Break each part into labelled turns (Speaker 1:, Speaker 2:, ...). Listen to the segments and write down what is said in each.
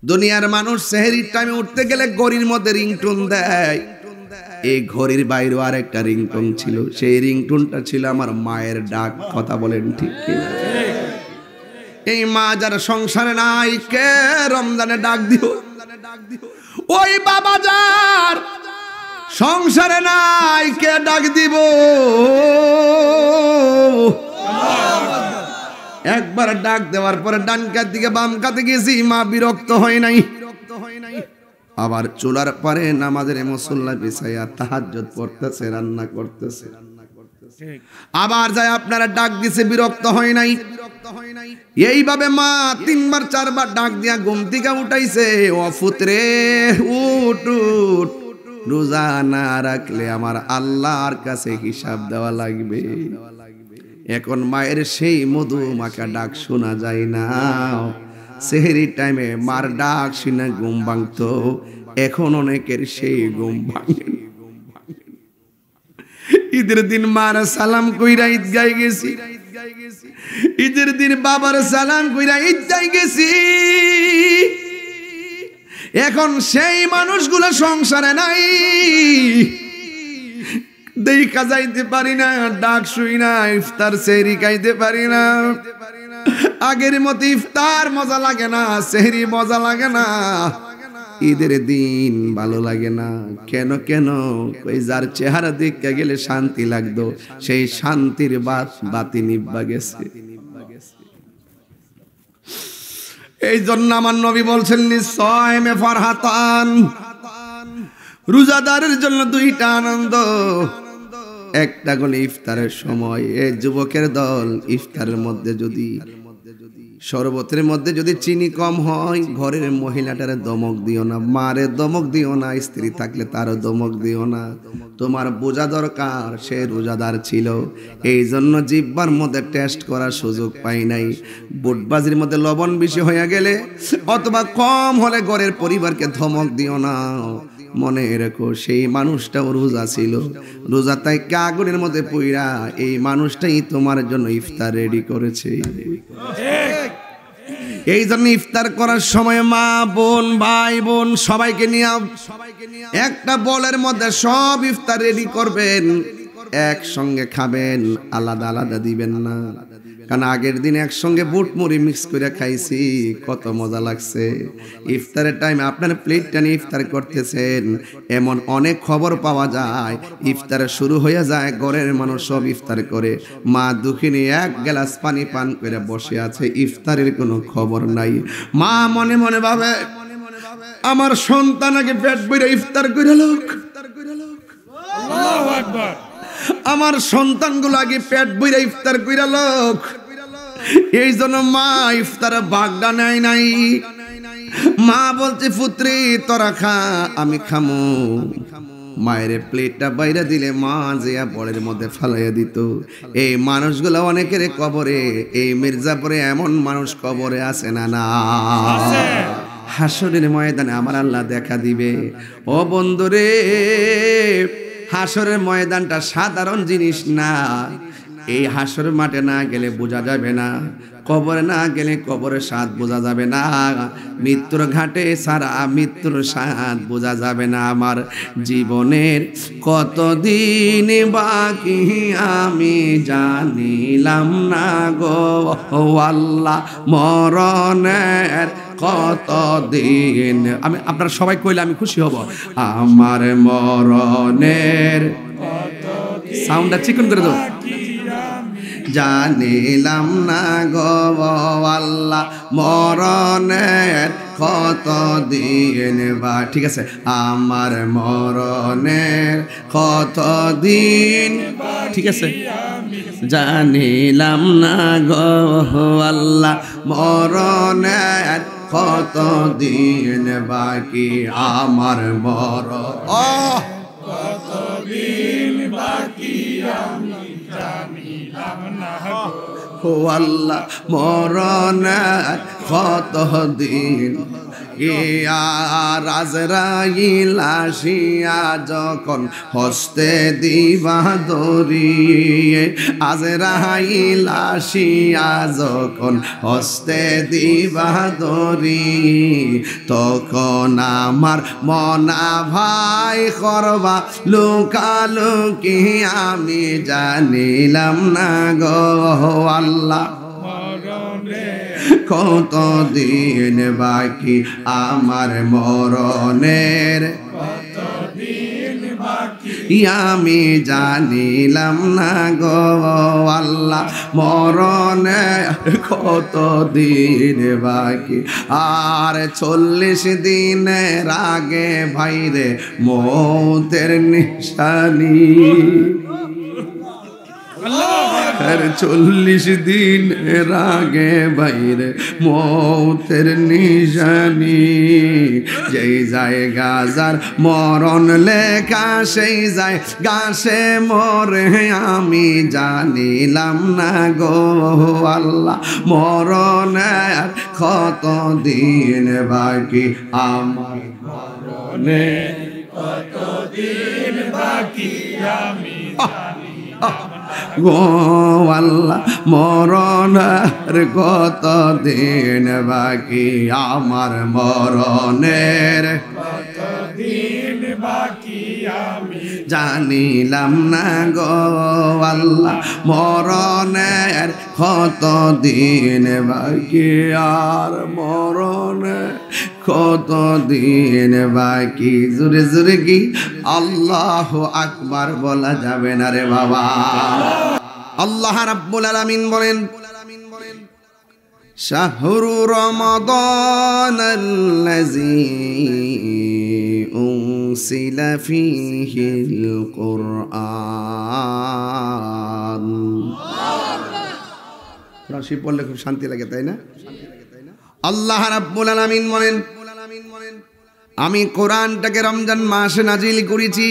Speaker 1: দুনিয়ার মানুষ সেহরির টাইমে উঠতে গেলে ঘড়ির মধ্যে রিংটোন দেয়। এই ঘড়ির বাইরেও আর একটা রিংটোন ছিল, সেই রিংটোনটা ছিল আমার মায়ের ডাক। কথা বলেন ঠিক কিনা? এই মা যার সংসারে নাই, কে রমজানে ডাক দিও। ওই বাবা যার সংসারে নাই, কে ডাক দিব। একবার ডাক দেওয়ার পরে ডান কাত দিকে বাম কাতে গেছি, মা বিরক্ত হয় নাই। আবার চুলার পারে নামাজের মুসল্লা বিছাইয়া তাহাজ্জুদ পড়তেছে, রান্না করতেছে। আবার যায় আপনারা ডাক দিছে, বিরক্ত হয় নাই। এইভাবে মা 3 বার 4 বার ডাক দিয়া ঘুম থেকে উঠাইছে। ও পুত্রে উঠ উঠ, রোজা না রাখলে আমার আল্লাহর কাছে হিসাব দেওয়া লাগবে। এখন মায়ের সেই মধু মাখা ডাক শোনা যায় না। সেহরি টাইমে মার ডাক শুনে ঘুম ভাঙতো, এখন অনেকের সেই ঘুম ভাঙে। ঈদের দিন মার সালাম কইরা ঈদগায় গেছি, ঈদের দিন বাবার সালাম কইরা ঈদগায় গেছি। এখন সেই মানুষগুলো সংসারে নাই, দেখা যাইতে পারি না, ডাক শুই না, ইফতার সেহরি খাইতে পারি না। আগের মতো ইফতার মজা লাগে না, সেহরি মজা লাগে না, ঈদের দিন ভালো লাগে না। কেন কেন? ওই যার চেহারা দেখতে গেলে শান্তি লাগতো, সেই শান্তির বাতি নিভা গেছে। এই জন্য আমার নবী বলছেন, নিঃসয়মে ফারহাতান, রোজাদারের জন্য 2টা আনন্দ। একটা হলো ইফতারের সময়। এই যুবকের দল, ইফতারের মধ্যে যদি শরবতের মধ্যে যদি চিনি কম হয়, ঘরের মহিলাটারে দমক দিও না, মারে দমক দিও না, স্ত্রী থাকলে তারও দমক দিও না। তোমার বোঝা দরকার সে রোজাদার ছিল, এই জন্য জিহ্বার মধ্যে টেস্ট করার সুযোগ পাই নাই। বুটবাজির মধ্যে লবণ বেশি হয়ে গেলে অথবা কম হলে ঘরের পরিবারকে ধমক দিও না। মনে রেখো সেই মানুষটাও রোজা ছিল, রোজা তাই আগুনের মধ্যে পইরা এই মানুষটাই তোমার জন্য ইফতার রেডি করেছে। এই জন্য ইফতার করার সময় মা বোন ভাই বোন সবাইকে নিয়ে একটা বলের মধ্যে সব ইফতার রেডি করবেন, একসঙ্গে খাবেন, আলাদা আলাদা দিবেন না। কারণ আগের দিন একসঙ্গে বুট মুড়ি মিক্স করে খাইছি, কত মজা লাগছে। ইফতারের টাইমে আপনার প্লেটটা নিয়ে ইফতার করতেছেন, এমন অনেক খবর পাওয়া যায়। ইফতার শুরু হয়ে যায়, ঘরের মানুষ সব ইফতার করে, মা দুঃখিনী 1 গ্লাস পানি পান করে বসে আছে, ইফতারের কোনো খবর নাই। মা মনে মনে ভাবে, আমার সন্তান আগে পেট ভরে ইফতার করে লোক, আল্লাহু আকবার, আমার সন্তানগুলো আগে পেট ভরে ইফতার কইরা লোক। এই জন্য মা ইফতার ভাগটা নেয় নাই। মা বলছে, পুত্রী তোরা খা, আমি খামু। মায়ের প্লেটটা বাইরে দিলে মা জিয়া বড়ের মধ্যে ফালাইয়া দিত। এই মানুষগুলো অনেকের কবরে, এই মির্জাপুরে এমন মানুষ কবরে আছে না? না, হাসরের ময়দানে আমার আল্লাহ দেখা দিবে। ও বন্ধুরে, হাসরের ময়দানটা সাধারণ জিনিস না। এই হাসর মাঠে না গেলে বোঝা যাবে না, কবরে না গেলে কবরের স্বাদ বোঝা যাবে না, মৃত্যুর ঘাটে সারা মৃত্যুর স্বাদ বোঝা যাবে না। আমার জীবনের কতদিন বাকি আমি জানিলাম না গো আল্লাহ, মরণের কতদিন। আমি আপনারা সবাই কইলে আমি খুশি হব। আমার মরণের সাউন্ডটা চিকন করে দাও। জানিলাম না গো আল্লাহ, মরণের কতদিন বা। ঠিক আছে, আমার মরণের কতদিন, ঠিক আছে, জানিলাম না গো আল্লাহ, মরণের কতদিন বাকি আমার মরণ, কতদিন বাকি আমি জানিলাম না গো আল্লাহ, মরণের কতদিন। আর আজরাইল আসিয়া যখন হস্তে দিবা দড়ি, আজরাইল আসিয়া যখন হস্তে দিবা দড়ি, তখন আমার মনা ভাই করবা লুকালুকি আমি জানিলাম না গো আল্লাহ। কত দিন বাকি আমার মরণের, আমি জানিলাম না গো আল্লাহ মরণে কত দিন বাকি। আর 40 দিনের আগে ভাইরে মৌতের নিশানি, 40 দিনের আগে বাইরে মৌতের নিশানি। যেই জায়গা যার মরণ লেখা সেই যায় গাছে মরে আমি জানিলাম না গো আল্লাহ মরণের কত দিন বাকি আমার মরণে কত দিন বাকি আমি গো আল্লাহ মরণের কত দিন বাকি আমার মরণের কত দিন বাকি আমি জানিলাম না গো আল্লাহ মরণের কত দিন বাকি আর মরণের কত দিন বাকি। জোরে জোরে কি আল্লাহু আকবার বলা যাবে না রে বাবা। আল্লাহ রাব্বুল আলামিন বলেন শাহরু রমাদানাল্লাযী উনসিলা ফীহিল কুরআন। কোরআন শরীফ পড়লে খুব শান্তি লাগে তাই না? আল্লাহ রাব্বুল আলামিন বলেন আমি কোরআনটাকে রমজান মাসে নাজিল করেছি।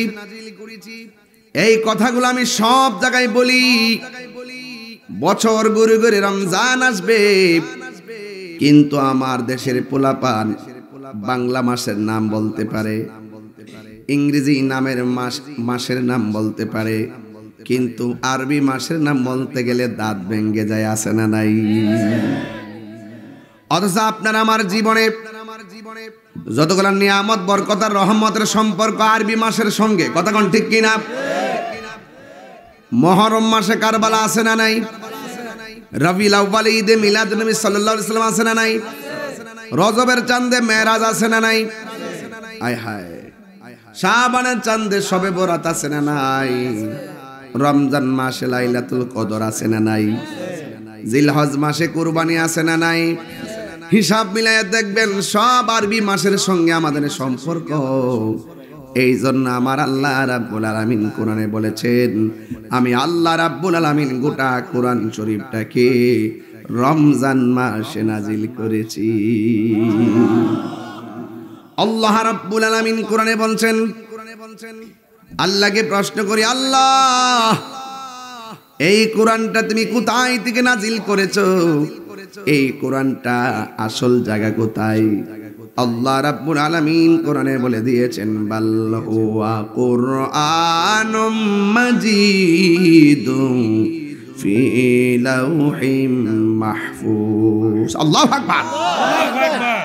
Speaker 1: এই কথাগুলো আমি সব জায়গায় বলি। বছর ঘুরে ঘুরে রমজান আসবে, কিন্তু আমার দেশের পোলাপান বাংলা মাসের নাম বলতে পারে, ইংরেজি নামের মাসের নাম বলতে পারে, কিন্তু আরবি মাসের নাম বলতে গেলে দাঁত ভেঙে যায়, আছে না নাই? অথচ আপনার আমার জীবনে যতগুলো নিয়ামত বরকত আর রহমতের সম্পর্ক আরবি মাসের সঙ্গে, কথা কোন ঠিক কিনা? মুহররম মাসে কারবালা আছে না নাই? রবিউল আউয়াল ঈদে মিলাদুন নবী সাল্লাল্লাহু আলাইহি ওয়াসাল্লাম আছে না নাই? রজবের চাঁদে মেরাজ আছে না নাই? আয় হায়, শাবানের চাঁদে শবে বরাত আছে না নাই? রমজান মাসে লাইলাতুল কদর আছে না নাই? জিলহজ মাসে কুরবানি আছে না নাই? হিসাব মিলাইয়া দেখবেন সব আরবি মাসের সঙ্গে আমাদের সম্পর্ক। এই জন্য আমার আল্লাহ রাব্বুল আলামিন কোরআনে বলেছেন আমি আল্লাহ রাব্বুল আলামিন গোটা কোরআন শরীফটাকে রমজান মাসে নাজিল করেছি। আল্লাহ রাব্বুল আলামিন কোরআনে বলছেন, আল্লাহকে প্রশ্ন করি, আল্লাহ এই কোরআনটা তুমি কোথায় থেকে নাজিল করেছো? এই কোরআনটা আসল জায়গা কোথায়? আল্লাহ রাব্বুল আলামিন কোরআনে বলে দিয়েছেন বাল হুয়া কুরআনুম মাজিদুন ফি লাউহিম মাহফুজ। আল্লাহু আকবার, আল্লাহু আকবার।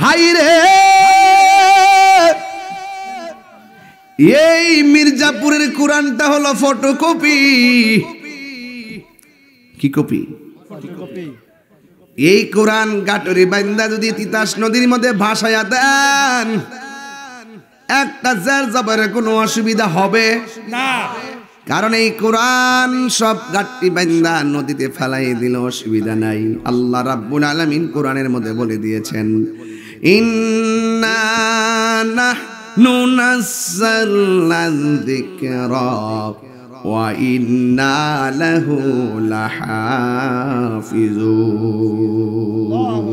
Speaker 1: হায় রে, এই মির্জাপুরের কোরআনটা হলো ফটোকপি। কি কপি? এই কোরআন গাটরি বান্দা যদি তিতাস নদীর মধ্যে ভাসায়া দেন, একটা জের জবরের কোনো অসুবিধা হবে না, কারণ এই কোরআন সব গাট্টি বান্দা নদীতে ফেলাই দিল, অসুবিধা নাই। আল্লাহ রাব্বুল আলামিন কোরআনের মধ্যে বলে দিয়েছেন ইন্না নাহনু নাযালনা যিকরা ওয়া ইন্না লাহু লাহাফিজুন।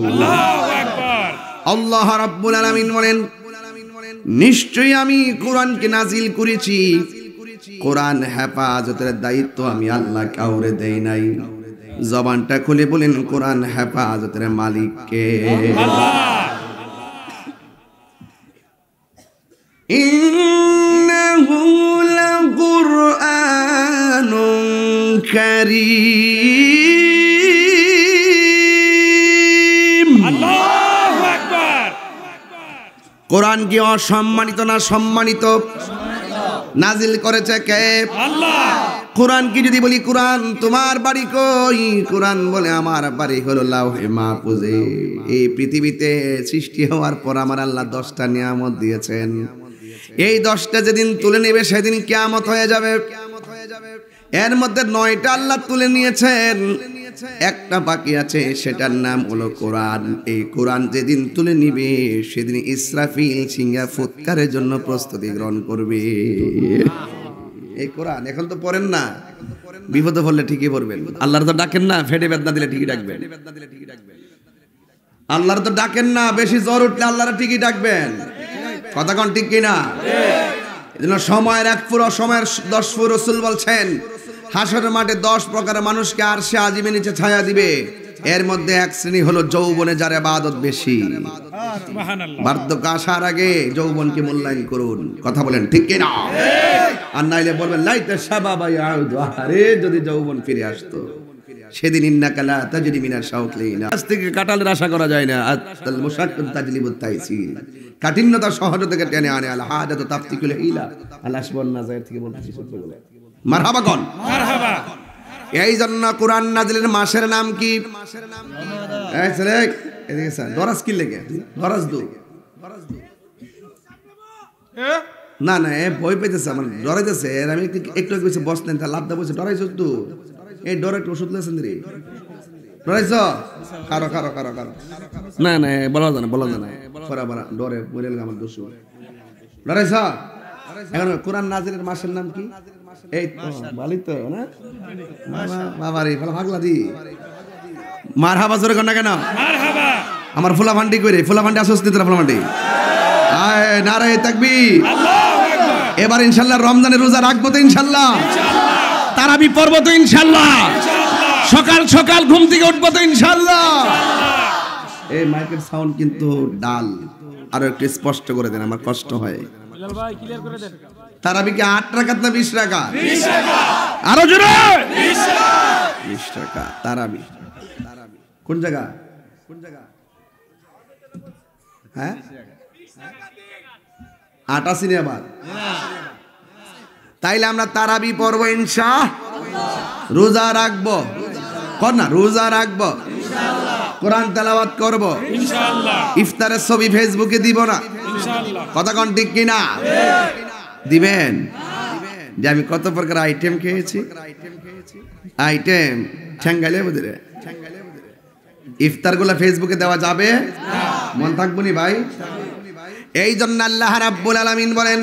Speaker 1: আল্লাহু আকবার। আল্লাহ রাব্বুল আলামিন বলেন নিশ্চয়ই আমি কোরআনকে নাজিল করেছি, কোরআন হেফাজতের দায়িত্ব আমি আল্লাহ কাউরে দেই নাই। জবানটা খুলে বলেন কোরআন হেফাজতের মালিক কে? আল্লাহ। ইন্নাহু লাকুরআনুন কারীম।
Speaker 2: আল্লাহু আকবার।
Speaker 1: কোরআন কি অসম্মানিত না সম্মানিত? নাজিল করেছে কে?
Speaker 2: আল্লাহ।
Speaker 1: কোরআন কি যদি বলি কোরআন তোমার বাড়ি কই? কোরআন বলে আমার বাড়ি হলো লাউহে মাহফুজে। এই পৃথিবীতে সৃষ্টি হওয়ার পর আমার আল্লাহ 10টা নিয়ামত দিয়েছেন। এই 10টা যেদিন তুলে নেবে সেদিন কিয়ামত হয়ে যাবে। এর মধ্যে 9টা আল্লাহ তুলে নিয়েছেন, একটা বাকি আছে, সেটার নাম হলো কোরআন। এই কোরআন যেদিন তুলে নিবে সেদিন ইসরাফিল সিংহা ফুৎকারের জন্য প্রস্তুতি গ্রহণ করবে। এই কোরআন এখন তো পড়েন না, বিপদে পড়লে ঠিকই পড়বেন। আল্লাহর তো ডাকেন না, ফেটে বেদনা দিলে ঠিকই ডাকবেন। আল্লাহর তো ডাকেন না, বেশি জ্বর উঠলে আল্লাহর ঠিকই ডাকবেন। কথা কোন ঠিক কিনা? এজন্য সময়ের 1 ফুর সময়ের 10 ফুর রাসূল বলছেন হাসরের মাঠে 10 প্রকারের মানুষকে আরশে আজিমের নিচে ছায়া দিবে। এর মধ্যে এক শ্রেণী হলো যৌবনে যার ইবাদত বেশি।
Speaker 2: সুবহানাল্লাহ।
Speaker 1: বার্ধক্য আসার আগে যৌবনকে মূল্যায়ন করুন। কথা বলেন ঠিক কিনা? আর নাইলে বলবেন লাইতা শাবাবা ইয়াউদু, আরে যদি যৌবন ফিরে আসতো। সেদিন ইন্নাকা লা তাজরি মিনাশ শাওকলিনা, আজ থেকে কাটালের আশা করা যায় না। আল মুশাক্কাত তাজলিবুত তাইসির, কাঠিন্যতা সহজ থেকে টেনে আনে। আল হাদাতু তাফতিকুল হিলা, আল আসবান নাজায়ের থেকে বলতেছি সত্যগুলো। মারহাবা কোন?
Speaker 2: মারহাবা।
Speaker 1: এই জন্য কোরআন নাজিলের মাসের নাম কি? এই ছেলে এদিকে স্যার দরাজ কি লেগে দরাজ দু না না এ ভয় পেতেছে, আমার ডরাইতেছে। এর আমি একটু কিছু বসলেন তা লাভ দা বসে ডরাইছ তো। এই ডরে একটু ওষুধ লেছেন রে, ডরাইছ? কারো কারো কারো কারো না না বলা যায় না, বলা যায় না। পরা পরা ডরে মরে গেল আমার দোষ। ডরাইছ? এখন কোরআন নাজিলের মাসের নাম কি? এই তো ভালোই তো না বাবা রে, পাগলা দি। মারহাবা জোরে কর না কেন?
Speaker 2: মারহাবা।
Speaker 1: আমার ফুলাফান্ডি কইরে, ফুলাফান্ডি আসছ নি? তোরা ফুলাফান্ডি আয় নারায়ে তাকবীর।
Speaker 2: আল্লাহু আকবার।
Speaker 1: এবার ইনশাআল্লাহ রমজানের রোজা রাখবো তো ইনশাআল্লাহ।
Speaker 2: ইনশাআল্লাহ।
Speaker 1: তারাবি পড়ব তো ইনশাআল্লাহ।
Speaker 2: ইনশাআল্লাহ।
Speaker 1: সকাল সকাল ঘুম থেকে উঠবো তো ইনশাআল্লাহ। এই মাইকের সাউন্ড কিন্তু ডাল, আরো একটু স্পষ্ট করে দেন, আমার কষ্ট হয়।
Speaker 2: বিলাল ভাই ক্লিয়ার করে দেন।
Speaker 1: তারাবি কি 8 রাকাত না 20 রাকাত?
Speaker 2: 20 টাকা।
Speaker 1: আরো জোরে
Speaker 2: 20 টাকা।
Speaker 1: 20 টাকা তারাবি। কোন জায়গা? কোন জায়গা? হ্যাঁ 88 নে আবার। তাইলে আমরা তারাবি পড়ব ইনশাআল্লাহ। রোজা রাখবো কর না, রোজা রাখবো ইনশাআল্লাহ। কোরআন তেলাওয়াত করব
Speaker 2: ইনশাআল্লাহ।
Speaker 1: ইফতারের ছবি ফেসবুকে দিব না
Speaker 2: ইনশাআল্লাহ।
Speaker 1: কথা কোন ঠিক কিনা? দিবেন যে আমি কত প্রকার আইটেম খেয়েছি। আইটেম ঠ্যাঙ্গাইলে বুঝলে ইফতারগুলো ফেসবুকে দেওয়া যাবে? মন থাকবো নি ভাই? এই জন্য আল্লাহ রাব্বুল আলামিন বলেন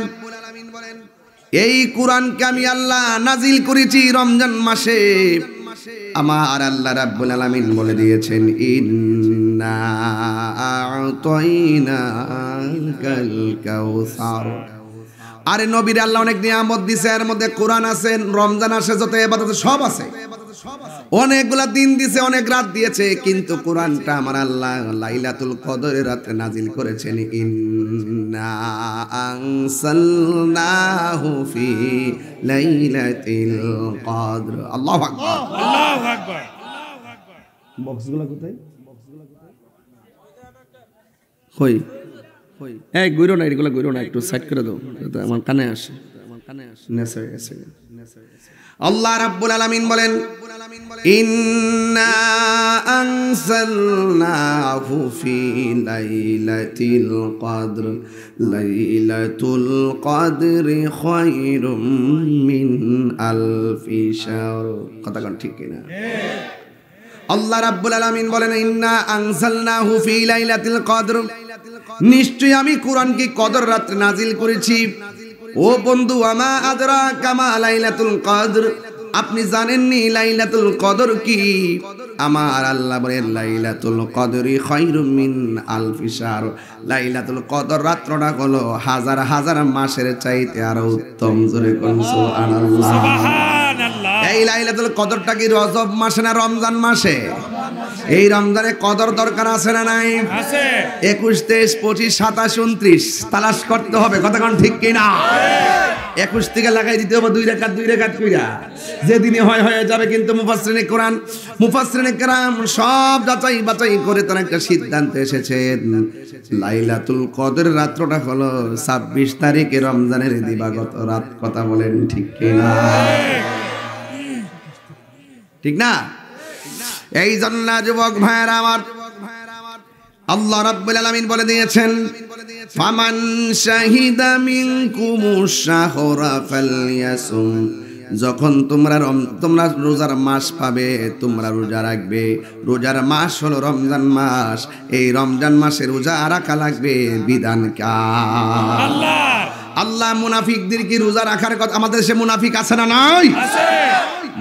Speaker 1: এই কোরআনকে আমি আল্লাহ নাজিল করেছি রমজান মাসে। আমার আল্লাহ রাব্বুল আলামিন বলে দিয়েছেন ইন্না আ'তাইনাকাল কাউসার। আরে নবীর আল্লাহ অনেক নিয়ামত দিছে, এর মধ্যে কোরআন আছে, রমজান আসে, যত ইবাদত সব আছে। অনেকগুলা দিন দিয়েছে, অনেক রাত দিয়েছে, কিন্তু কোরআনটা আমার আল্লাহ লাইলাতুল কদরের রাতে নাজিল করেছেন। ইন্না আনসালনাহু ফি লাইলাতিল কদর। আল্লাহু আকবার,
Speaker 2: আল্লাহু আকবার।
Speaker 1: বক্সগুলো কোথায়? কই কই? এই গইরো না, এগুলো গইরো না, একটু সাইড করে দাও, আমার কানে আসে, আমার কানে আসে। নেসে গেছে। আল্লাহ রাব্বুল আলামিন বলেন ইন্না আনসালনাহু ফি লাইলাতিল কদর। লাইলাতুল কদরি খায়রুম মিন আলফি শাহর। কথা কোন ঠিক কিনা? আল্লাহ রাব্বুল আলামিন বলেন ইন্না আনসালনাহু ফি লাইলাতিল কদর, নিশ্চয়ই আমি কোরআনকে কদর রাতে নাজিল করেছি। ও বন্ধু, আমা আদরাকা মা লাইলাতুল কদর, আপনি জানেননি লাইলাতুল কদর কি? আমার আল্লাহ বলেন লাইলাতুল কদরি খায়রুম মিন আলফি শাহর। লাইলাতুল কদর রাতটা হলো হাজার হাজার মাসের চাইতে আরো উত্তম। জোরে কোন সুবহানাল্লাহ।
Speaker 2: সুবহানাল্লাহ।
Speaker 1: এই লাইলাতুল কদরটা কি রজব মাসে না রমজান মাসে? এই রমজানে কদর দরকার আছে না নাই?
Speaker 2: আছে।
Speaker 1: 21, 23, 25, 27, 29 তালাশ করতে হবে, কতক্ষণ ঠিক কিনা? 21 থেকে লাগাই দিতে হবে 2 রাকাত কইরা, যেদিনই হয়ে যাবে। কিন্তু মুফাসসিরিনে কোরআন, মুফাসসিরিনে কেরাম সব যাচাই বাছাই করে তারা একটা সিদ্ধান্ত এসেছেন, লাইলাতুল কদর রাতটা হলো 26 তারিখে রমজানের দিবাগত রাত। কথা বলেন ঠিক কিনা? ঠিক না? এই জন্য যুবক ভাইরা আমার, আল্লাহ রাব্বুল আলামিন বলে দিয়েছেন, ফামান শাহিদা মিনকুমুশ শাহরা ফালইয়াসুম। যখন তোমরা রোজার মাস পাবে, তোমরা রোজা রাখবে। রোজার মাস হলো রমজান মাস। এই রমজান মাসে রোজা রাখা লাগবে, বিধান কার? আল্লাহ মুনাফিকদের কি রোজা রাখার কথা? আমাদের দেশে মুনাফিক আছে না নাই?
Speaker 2: আছে।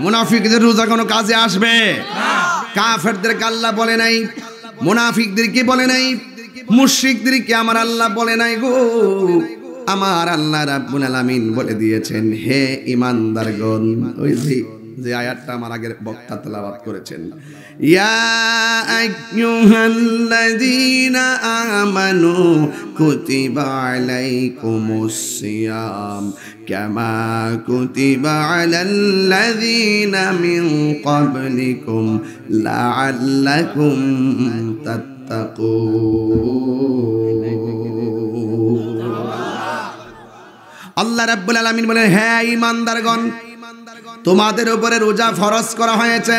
Speaker 1: মুনাফিকদের রোজা কোনো কাজে আসবে না। কাফেরদেরকে আল্লাহ বলে নাই, মুনাফিকদেরকে বলে নাই, মুশরিকদেরকে আমার আল্লাহ বলে নাই গো। আমার আল্লাহ রাব্বুল আলামিন বলে দিয়েছেন, হে ঈমানদারগণ। ওই যে আয়াতটা আমার আগের বক্তা তেলাওয়াত করেছেন, ইয়া আইয়ুহাল্লাযীনা আমানু কুতিবা আলাইকুমুস সিয়াম কামা কুতিবা আলাল্লাযীনা মিন ক্বাবলিকুম লাআল্লাকুম তাত্তাকুন। আল্লাহ রাব্বুল আলামিন বলেন, হে ঈমানদারগণ, তোমাদের উপরে রোজা ফরজ করা হয়েছে,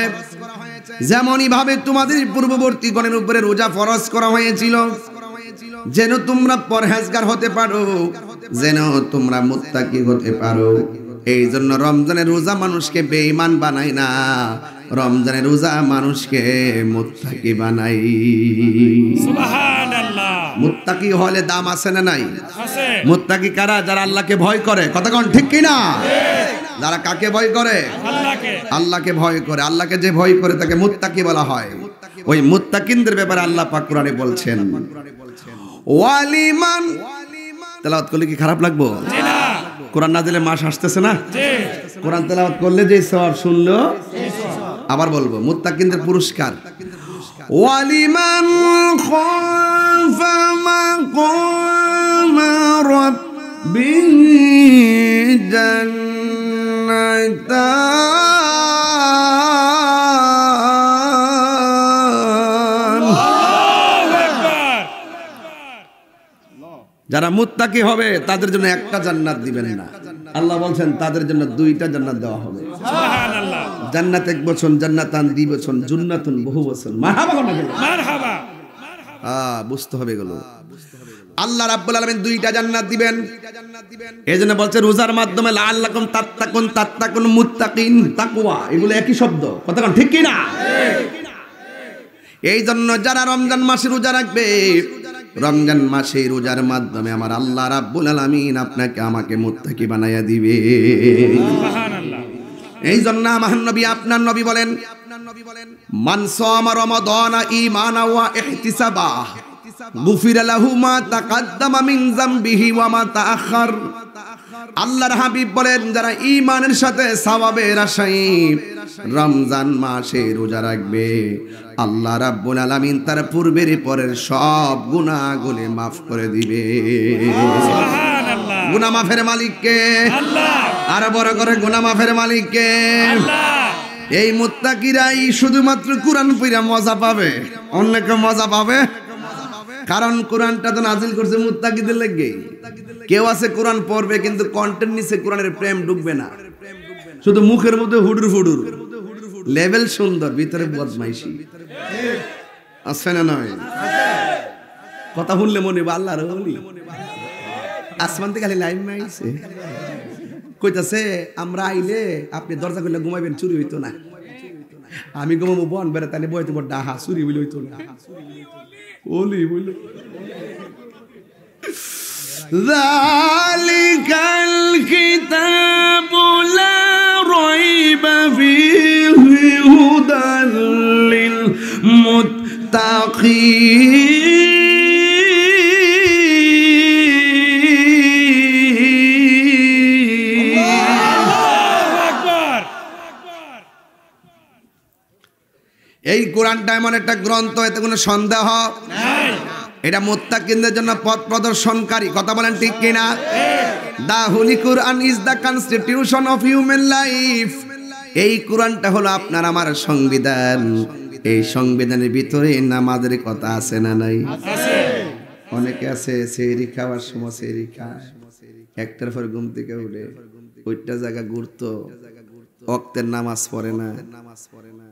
Speaker 1: যেমনই ভাবে তোমাদের পূর্ববর্তী গণের উপরে রোজা ফরজ করা হয়েছিল, যেন তোমরা পরহেজগার হতে পারো, যেন তোমরা মুত্তাকি হতে পারো। এই জন্য রমজানের রোজা মানুষকে বেঈমান বানায় না, রমজানের রোজা মানুষকে মুত্তাকি বানায়।
Speaker 2: সুবহানাল্লাহ।
Speaker 1: মুত্তাকি হলে দাম আছে না নাই?
Speaker 2: আছে।
Speaker 1: মুত্তাকি কারা? যারা আল্লাহকে ভয় করে। কতক্ষণ ঠিক কিনা? যারা কাকে ভয় করে?
Speaker 2: আল্লাহকে।
Speaker 1: আল্লাহকে ভয় করে। আল্লাহকে যে ভয় করে তাকে মুত্তাকি বলা হয়। ওই মুত্তাকিনদের ব্যাপারে আল্লাহ পাক কোরআনে বলছেন, ওয়ালিমান। তেলাওয়াত করলে কি খারাপ লাগবো?
Speaker 2: জি না।
Speaker 1: কোরআন না দিলে মাস আসতেছে না?
Speaker 2: জি।
Speaker 1: কোরআন তেলাওয়াত করলে যে সওয়াব, শুনলো আবার বলবো, মুত্তাকিনদের পুরস্কার। ওয়ালিমান খাফা মাকামা রাব্বিহি জান্নাতান। যারা মুত্তাকি হবে তাদের জন্য একটা জান্নাত দিবেন না, আল্লাহ বলছেন তাদের জন্য 2টা জান্নাত দেওয়া হবে।
Speaker 2: সুবহানাল্লাহ।
Speaker 1: জান্নাত 1 বছর, জান্নাতান 2 বছর, জান্নাতুন বহু বছর। মারহাবা বলা গেল।
Speaker 2: মারহাবা।
Speaker 1: বুঝতে হবে গেল। আল্লাহ রাব্বুল আলামিন 2টা জান্নাত দিবেন। এজন্য বলছে রোজার মাধ্যমে লাআল্লাকুম তাত্তাকুন, তাত্তাকুন মুত্তাকিন, তাকওয়া, এগুলো একই শব্দ। কতক্ষণ ঠিক কি না? এই জন্য যারা রমজান মাসে রোজা রাখবে, রমজান মাসে রোজার মাধ্যমে আমার আল্লাহ রাব্বুল আলামিন আপনাকে আমাকে মুত্তাকি বানায়া দিবে।
Speaker 2: সুবহানাল্লাহ।
Speaker 1: এই জন্য আমার নবী, আপনার নবী বলেন, মান সামা রমাদানা ঈমানান ওয়া ইহতিসাবা গুফিরা লাহু মা তাকাদ্দামা মিন যামবিহি ওয়া মা তাআখার। আল্লাহর হাবিব বলেন, যারা ঈমানের সাথে সওয়াবের আশায় রমজান মাসে রোজা রাখবে, আল্লাহ রাব্বুল আলামিন তার পূর্বের পরের সব গুনাহগুলো maaf করে দিবে।
Speaker 2: সুবহানাল্লাহ।
Speaker 1: গুনাহ মাফের মালিক কে?
Speaker 2: আল্লাহ।
Speaker 1: আর বড় করে গুনাহ মাফের মালিক কে?
Speaker 2: আল্লাহ।
Speaker 1: এই মুত্তাকিরাই শুধুমাত্র কোরআন পড়া মজা পাবে, অন্য কেউ মজা পাবে? কারণ কোরআনটা তো নাজিল করছে মুত্তাকিদের লাগি। কেউ আছে কোরআন পড়বে কিন্তু কন্টেন্ট নিচে কোরআনের প্রেম ঢুকবে না, শুধু মুখের মধ্যে হুডুর ফুডুর, লেভেল সুন্দর, ভিতরে বদমাইশি। আছে না নয়? কথা শুনলে মনে হবে আল্লাহর ওলি। আসমান থেকে খালি লাইন মাইছে, কইতাছে আমরা আইলে আপনি দরজা খুললে ঘুমাইবেন, চুরি হইতো না। আমি ঘুমাবো বন বেড়া, তাহলে বই তোমার ডাহা, চুরি বলে হইতো না। ওলি বইল যালিকাল কিতাবু লা রাইবা ফীহি হুদাল লিল মুত্তাকিন।
Speaker 2: আল্লাহু আকবার।
Speaker 1: এই কোরআনটা এমন একটা গ্রন্থ, এতে কোনো সন্দেহ
Speaker 2: নাই।
Speaker 1: এটা মুত্তাকিনদের জন্য পথ প্রদর্শনকারী। কথা বলেন ঠিক কিনা? The holy Quran is the constitution of human life. এই কোরআনটা হলো আপনার আমার সংবিধান। এই সংবিধানের ভিতরে নামাজের কথা আছে না নাই?
Speaker 2: আছে।
Speaker 1: অনেকে আছে সেহরি খাওয়ার সময় সেহরি খায়, একটার পর ঘুম থেকে উঠে ওইটা জায়গা ঘুরতো, ওয়াক্তের নামাজ পড়ে না,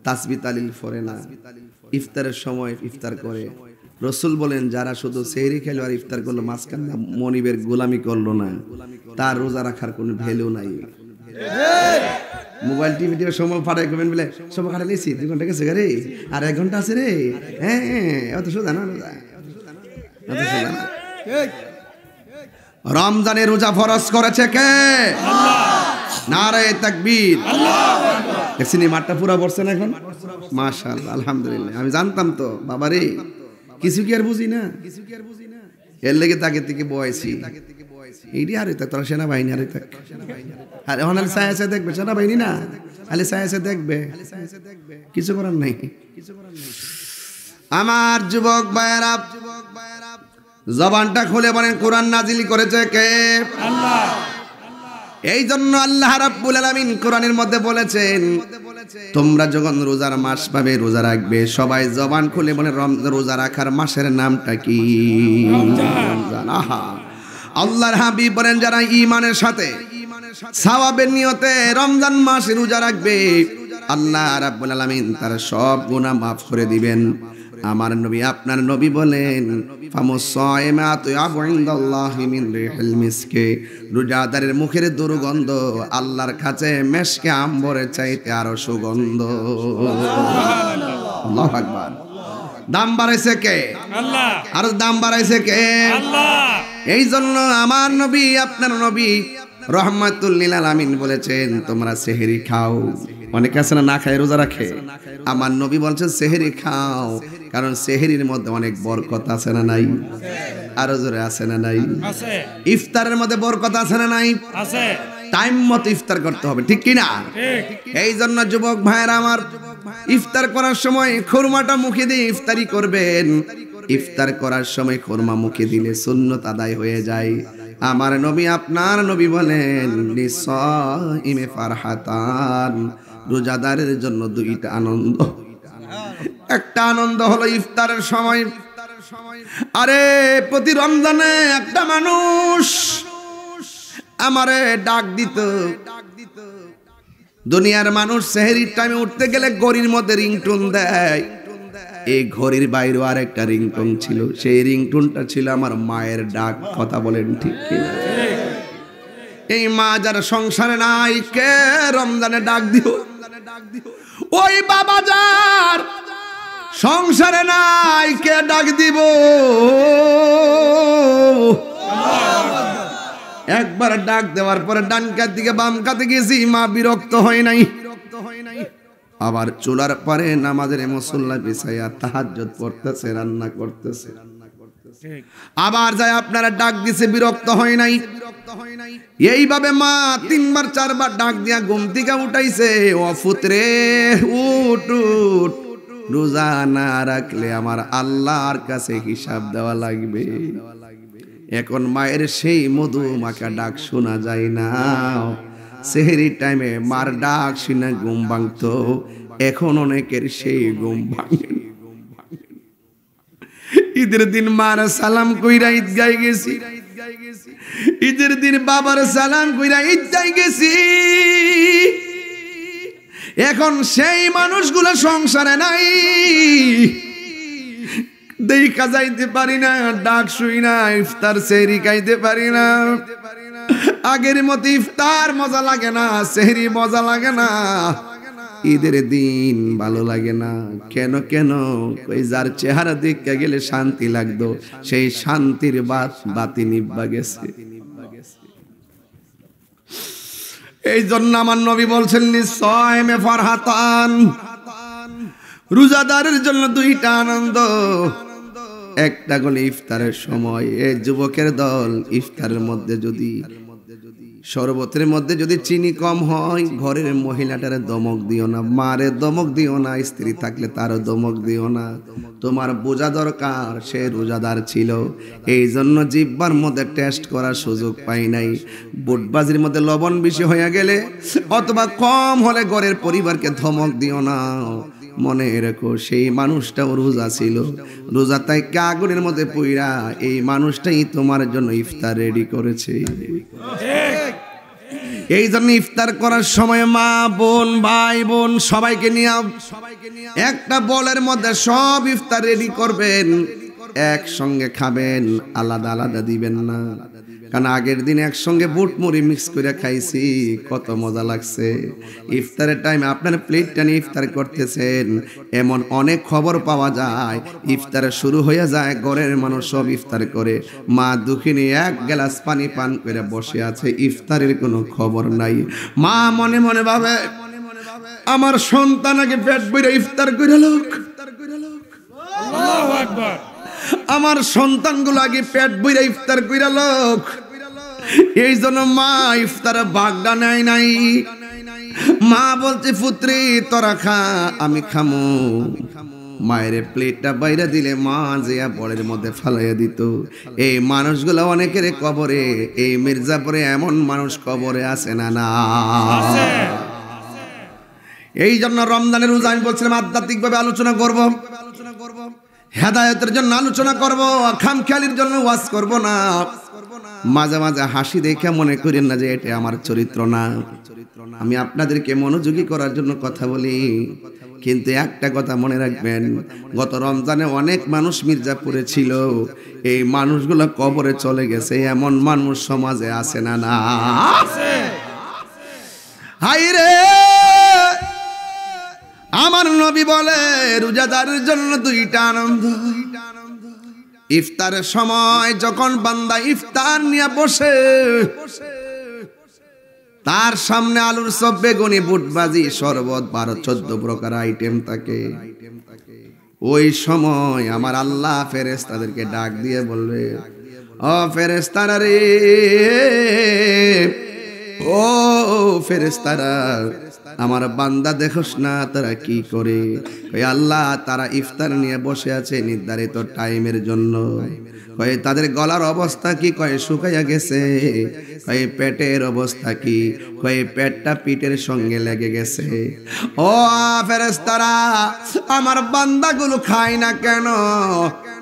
Speaker 1: তাসবিহ তালিল পড়ে না, ইফতারের সময় ইফতার করে। রসুল বলেন যারা শুধু সেহরি খেলো আর ইফতার করলো, মাঝখান মনিবের গোলামি করলো না, তার রোজা রাখার কোনো ভ্যালু নাই। মোবাইল টিভি দিয়ে সময় ফাটাই করবেন বলে সময় ফাটাই নিয়েছি 2 ঘন্টা গেছে রে, আর 1 ঘন্টা আছে রে। হ্যাঁ অত সোজা না, রমজানের রোজা ফরজ করেছে কে? নারে তাকবীর। সিনেমাটা পুরো পড়ছেন এখন? মাশাআল্লাহ, আলহামদুলিল্লাহ। আমি জানতাম তো বাবারে, কিছু কি আর বুঝি না, এর লেগে তাকে থেকে বয়সি এইটি হারে থাক, তোরা সেনাবাহিনী হারে থাক। আর এখন আলে সায়াসে দেখবে, সেনাবাহিনী না আলে সায়াসে দেখবে, কিছু করার নাই। আমার যুবক ভাইয়েরা, জবানটা খুলে বলেন কোরআন নাজিল করেছে কে?
Speaker 2: আল্লাহ।
Speaker 1: এই জন্য আল্লাহ রাব্বুল আলামিন কোরআনের মধ্যে বলেছেন, তোমরা যখন রোজার মাস পাবে রোজা রাখবে। সবাই জবান খুলে বলে রোজা রাখার মাসের নামটা কি? রমজান। আহা, আল্লাহর হাবিব বলেন যারা ঈমানের সাথে সওয়াবের নিয়তে রমজান মাসে রোজা রাখবে, আল্লাহ রাব্বুল আলামিন তার সব গুনাহ মাফ করে দিবেন। আমার নবী আপনার নবী বলেন, ফামুসাইমাতু ইনদাল্লাহি মিন রিহিল মিসকে, রোজাদারের মুখের দুর্গন্ধ আল্লাহর কাছে মেশকে আম্বরের চাইতে আরো সুগন্ধ। আল্লাহু আকবার। দাম বাড়াইছে কে?
Speaker 2: আল্লাহ।
Speaker 1: আর দাম বাড়াইছে কে?
Speaker 2: আল্লাহ।
Speaker 1: এই জন্য আমার নবী আপনার নবী রহমাতুল লিল আলামিন বলেছেন তোমরা সেহরি খাও। অনেকে আছে না খায় রোজা রাখে, আমার নবী বলছেন সেহরি খাও, কারণ সেহরির মধ্যে অনেক বরকত আছে না নাই? আরো জোরে আছে না নাই?
Speaker 2: আছে।
Speaker 1: ইফতারের মধ্যে বরকত আছে না নাই?
Speaker 2: আছে।
Speaker 1: টাইম মতো ইফতার করতে হবে, ঠিক কি না?
Speaker 2: ঠিক।
Speaker 1: এই জন্য যুবক ভাইয়েরা আমার, ইফতার করার সময় খুরমাটা মুখে দিয়ে ইফতারি করবেন। ইফতার করার সময় খুরমা মুখে দিলে সুন্নত আদায় হয়ে যায়। আমার নবী আপনার নবী বলেন, লিসাইমে ফারহাতান, রোজাদারের জন্য 2টা আনন্দ। একটা আনন্দ হলো ইফতারের সময়। আরে প্রতি রমজানে একটা মানুষ আমারে ডাক দিত। দুনিয়ার মানুষ সেহরির টাইমে উঠতে গেলে ঘড়ির মধ্যে রিংটোন দেয়, এই ঘড়ির বাইরেও আর একটা রিংটোন ছিল, সেই রিংটোনটা ছিল আমার মায়ের ডাক। কথা বলেন ঠিক কিনা? এই মা যার সংসারে নাই, কে রমজানে ডাক দিও। ওই বাবা যার সংসারে নাই, কে ডাক দিব। একবার ডাক দেওয়ার পরে ডান কাত দিকে বাম কাতে গেছি, মা বিরক্ত হয় নাই। আবার চুলার পারে নামাজের মুসল্লা বিছাইয়া তাহাজ্জুদ পড়তেছে, রান্না করতেছে। আবার যায় আপনারা ডাক দিছে, বিরক্ত হয় নাই। এইভাবে মা 3বার 4বার ডাক দিয়া ঘুম থেকে উঠাইছে। ও পুত্রে উঠ উঠ, রোজা না রাখলে আমার আল্লাহর কাছে হিসাব দেওয়া লাগবে। এখন মায়ের সেই মধু মাখা ডাক শোনা যায় না। সেহরি টাইমে মার ডাক শুনে ঘুম ভাঙতো, এখন অনেকের সেই ঘুম ভাঙে। ঈদের দিন মার সালাম কইরা ঈদগায় গেছি, ঈদের দিন বাবার সালাম কইরা ঈদগায় গেছি। এখন সেই মানুষগুলো সংসারে নাই, দেখা যাইতে পারি না, ডাক শুই না, ইফতার সেহরি খাইতে পারি না। আগের মতো ইফতার মজা লাগে না, সেহরি মজা লাগে না, ঈদের দিন ভালো লাগে না। কেন কেন? ওই যার চেহারা দেখতে গেলে শান্তি লাগতো, সেই শান্তির বাতি নিভা গেছে। এই জন্য আমার নবী বলছেন, লিসাইমে ফারহাতান, রোজাদারের জন্য 2টা আনন্দ। একটা হলো ইফতারের সময়। এই যুবকের দল ইফতারের মধ্যে যদি শরবতের মধ্যে যদি চিনি কম হয় ঘরের মহিলাটারে দমক দিও না, মারে দমক দিও না, স্ত্রী থাকলে তারও দমক দিও না। তোমার বোঝা দরকার সে রোজাদার ছিল, এই জন্য জিহ্বার মধ্যে টেস্ট করার সুযোগ পাই নাই। বুটবাজির মধ্যে লবণ বেশি হয়ে গেলে অথবা কম হলে ঘরের পরিবারকে ধমক দিও না। মনে রেখো সেই মানুষটাও রোজা ছিল, রোজা তাই আগুনের মধ্যে পুইরা এই মানুষটাই তোমার জন্য ইফতার রেডি করেছে। এই জন্য ইফতার করার সময় মা বোন ভাই বোন সবাইকে নিয়ে একটা বলের মধ্যে সব ইফতার রেডি করবেন, একসঙ্গে খাবেন, আলাদা আলাদা দিবেন না। কারণ আগের দিন একসঙ্গে বুট মুড়ি মিক্স করে খাইছি, কত মজা লাগছে। ইফতারের টাইমে আপনার প্লেটটা নিয়ে ইফতার করতেছেন, এমন অনেক খবর পাওয়া যায় ইফতার শুরু হয়ে যায়, ঘরের মানুষ সব ইফতার করে, মা দুঃখিনী এক গ্লাস পানি পান করে বসে আছে, ইফতারের কোনো খবর নাই। মা মনে মনে ভাবে আমার সন্তান আগে পেট বইরা ইফতার করে লোক,
Speaker 2: আল্লাহু আকবার,
Speaker 1: আমার সন্তানগুলো আগে পেট বইরা ইফতার কইরা লোক। এই জন্য মা ইফতারে ভাগটা নেয় নাই। মা বলছে পুত্রী তোরা খা, আমি খামু। মায়ের প্লেটটা বাইরে দিলে মা জিয়া বড়ের মধ্যে ফালাইয়া দিত। এই মানুষগুলো অনেকের কবরে, এই মির্জাপুরে এমন মানুষ কবরে আছে না না। এই জন্য রমজানের রোজা আমি বলছিলাম আধ্যাত্মিকভাবে আলোচনা করব, হেদায়েতের জন্য আলোচনা করব, খামখেয়ালির জন্য ওয়াজ করব না। মাঝে মাঝে হাসি দেখে মনে করেন না যে এটা আমার চরিত্র না। আমি আপনাদেরকে মনোযোগী করার জন্য কথা বলি, কিন্তু একটা কথা মনে রাখবেন, গত রমজানে অনেক মানুষ মির্জাপুরে ছিল, এই মানুষগুলো কবরে চলে গেছে, এমন মানুষ সমাজে আছে না না। হাই রে আমার নবী বলে রোজাদারের জন্য দুইটা আনন্দ। ইফতারের সময় যখন বান্দা ইফতার নিয়ে বসে, তার সামনে আলুর চপ, বেগুনি, বুটবাজি, শরবত, 12-14 প্রকার আইটেম থাকে। ওই সময় আমার আল্লাহ ফেরেশতাদেরকে ডাক দিয়ে বলবে, ও ফেরেশতারা রে, ও ফেরেশতারা, আমার বান্দা দেখোস না তারা কি করে? ওই আল্লাহ তারা ইফতার নিয়ে বসে আছে নির্ধারিত টাইমের জন্য। কয়ে তাদের গলার অবস্থা কি? কয়ে শুকাইয়া গেছে। কয়ে পেটের অবস্থা কি? কয়ে পেটটা পিঠের সঙ্গে লেগে গেছে। ও ফেরেশতারা, আমার বান্দাগুলো খায় না কেন?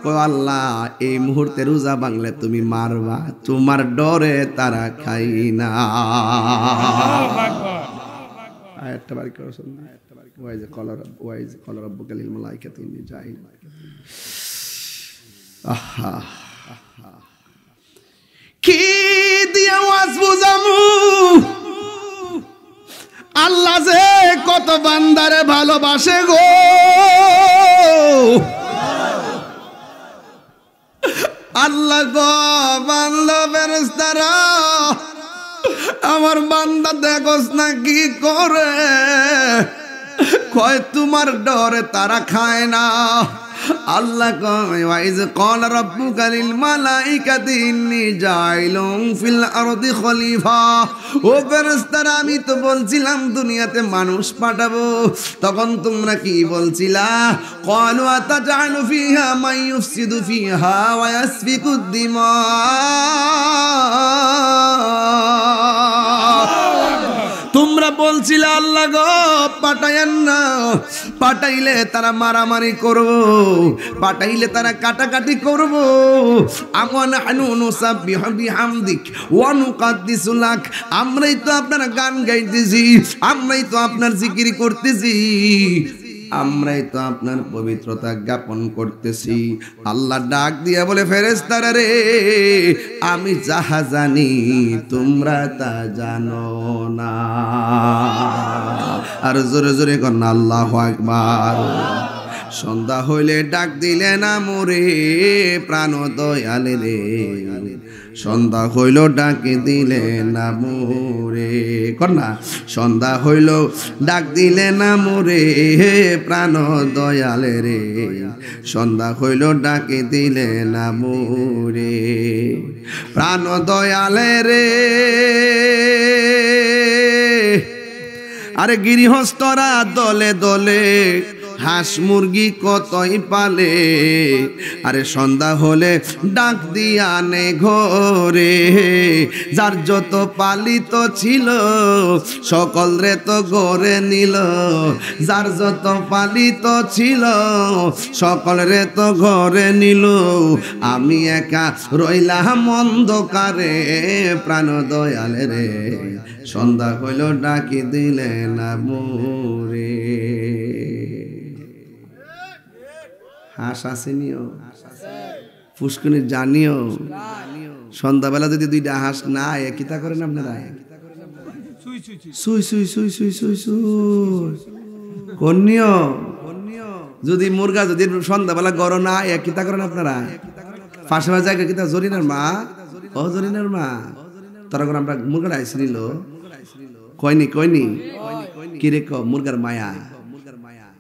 Speaker 1: ও আল্লাহ, এই মুহূর্তে রোজা ভাঙলে তুমি মারবা, তোমার ডরে তারা খাই না। আয়াতটা বাড়ি করে শুনুন। ওয়াইজ কলার রব্বুকা লিল মালাইকাতি ইন্নী জাইল। আহা কি দিয়া ওয়াজ বুঝামু? আল্লাহ যে কত বান্দারে ভালোবাসে গো। আল্লাহ গো, বান্দা ফেরেশতারা, আমার বান্দা দেখোস না কি করে? কয় তোমার ডরে তারা খায় না। আল্লাহ কয় ওয়াইজ ক্বালা রাব্বুকা লিল মালাইকাতি ইন্নী জাইলুন ফিল আরদি খলিফা। ও ফেরেশতারা, আমি তো বলছিলাম দুনিয়াতে মানুষ পাঠাবো, তখন তোমরা কি বলছিলা? ক্বালু আতাজআলু ফিহা মান ইউফসিদু ফিহা ওয়া ইয়াসফিকুদ দিমা। তোমরা বলছিলে আল্লাহ গো পাঠায়েন না, পাঠাইলে তারা মারামারি করব, পাঠাইলে তারা কাটাকাটি করব। আমানহানু নুসাব্বিহু বিহামদিক ওয়া নুকাদ্দিসু লাক। আমরাই তো আপনার গান গাইতেছি, আমরাই তো আপনার জিকির করতেছি, আমরাই তো আপনার পবিত্রতা জ্ঞাপন করতেছি। আল্লাহ ডাক দিয়ে বলে ফেরেশতারা রে, আমি যাহা জানি তোমরা তা জানো না। আর জোরে জোরে কন্যা আল্লাহু আকবার। সন্ধ্যা হইলে ডাক দিলে না মোরে প্রাণ দয়ালে রে, সন্ধ্যা হইল ডাক দিলে না মোরে। কন্যা সন্ধ্যা হইল ডাক দিলে না মোরে প্রাণ দয়ালে রে, সন্ধ্যা হইল ডাক দিলে না মোরে প্রাণ দয়ালে রে। আরে গৃহস্থরা দলে দলে হাঁস মুরগি কতই পালে, আরে সন্ধ্যা হলে ডাক দিয়া আনে ঘরে। যার যত পালিত ছিল সকল রে তো ঘরে নিল, যার যত পালিত ছিল সকল রে তো ঘরে নিল। আমি একা রইলাম অন্ধকারে, প্রাণ দয়ালে রে সন্ধ্যা হইল ডাকি দিলে না মোরে। হাঁস আসেনিও, পুষ্করিণী জানিও, সন্ধ্যাবেলা যদি দুইটা হাঁস না কিতা করেন আপনারা? সুই সুই সুই সুই সুই সুই কন্যা। যদি মুরগা যদি সন্ধ্যাবেলা গরম না কিতা করেন আপনারা? পাশে জায়গা কিতা জরিনার মা, ও জরিনার মা তারা করে আমরা মুরগাটা আইসি নিল কয়নি কয়নি কি রে ক মুরগার মায়া,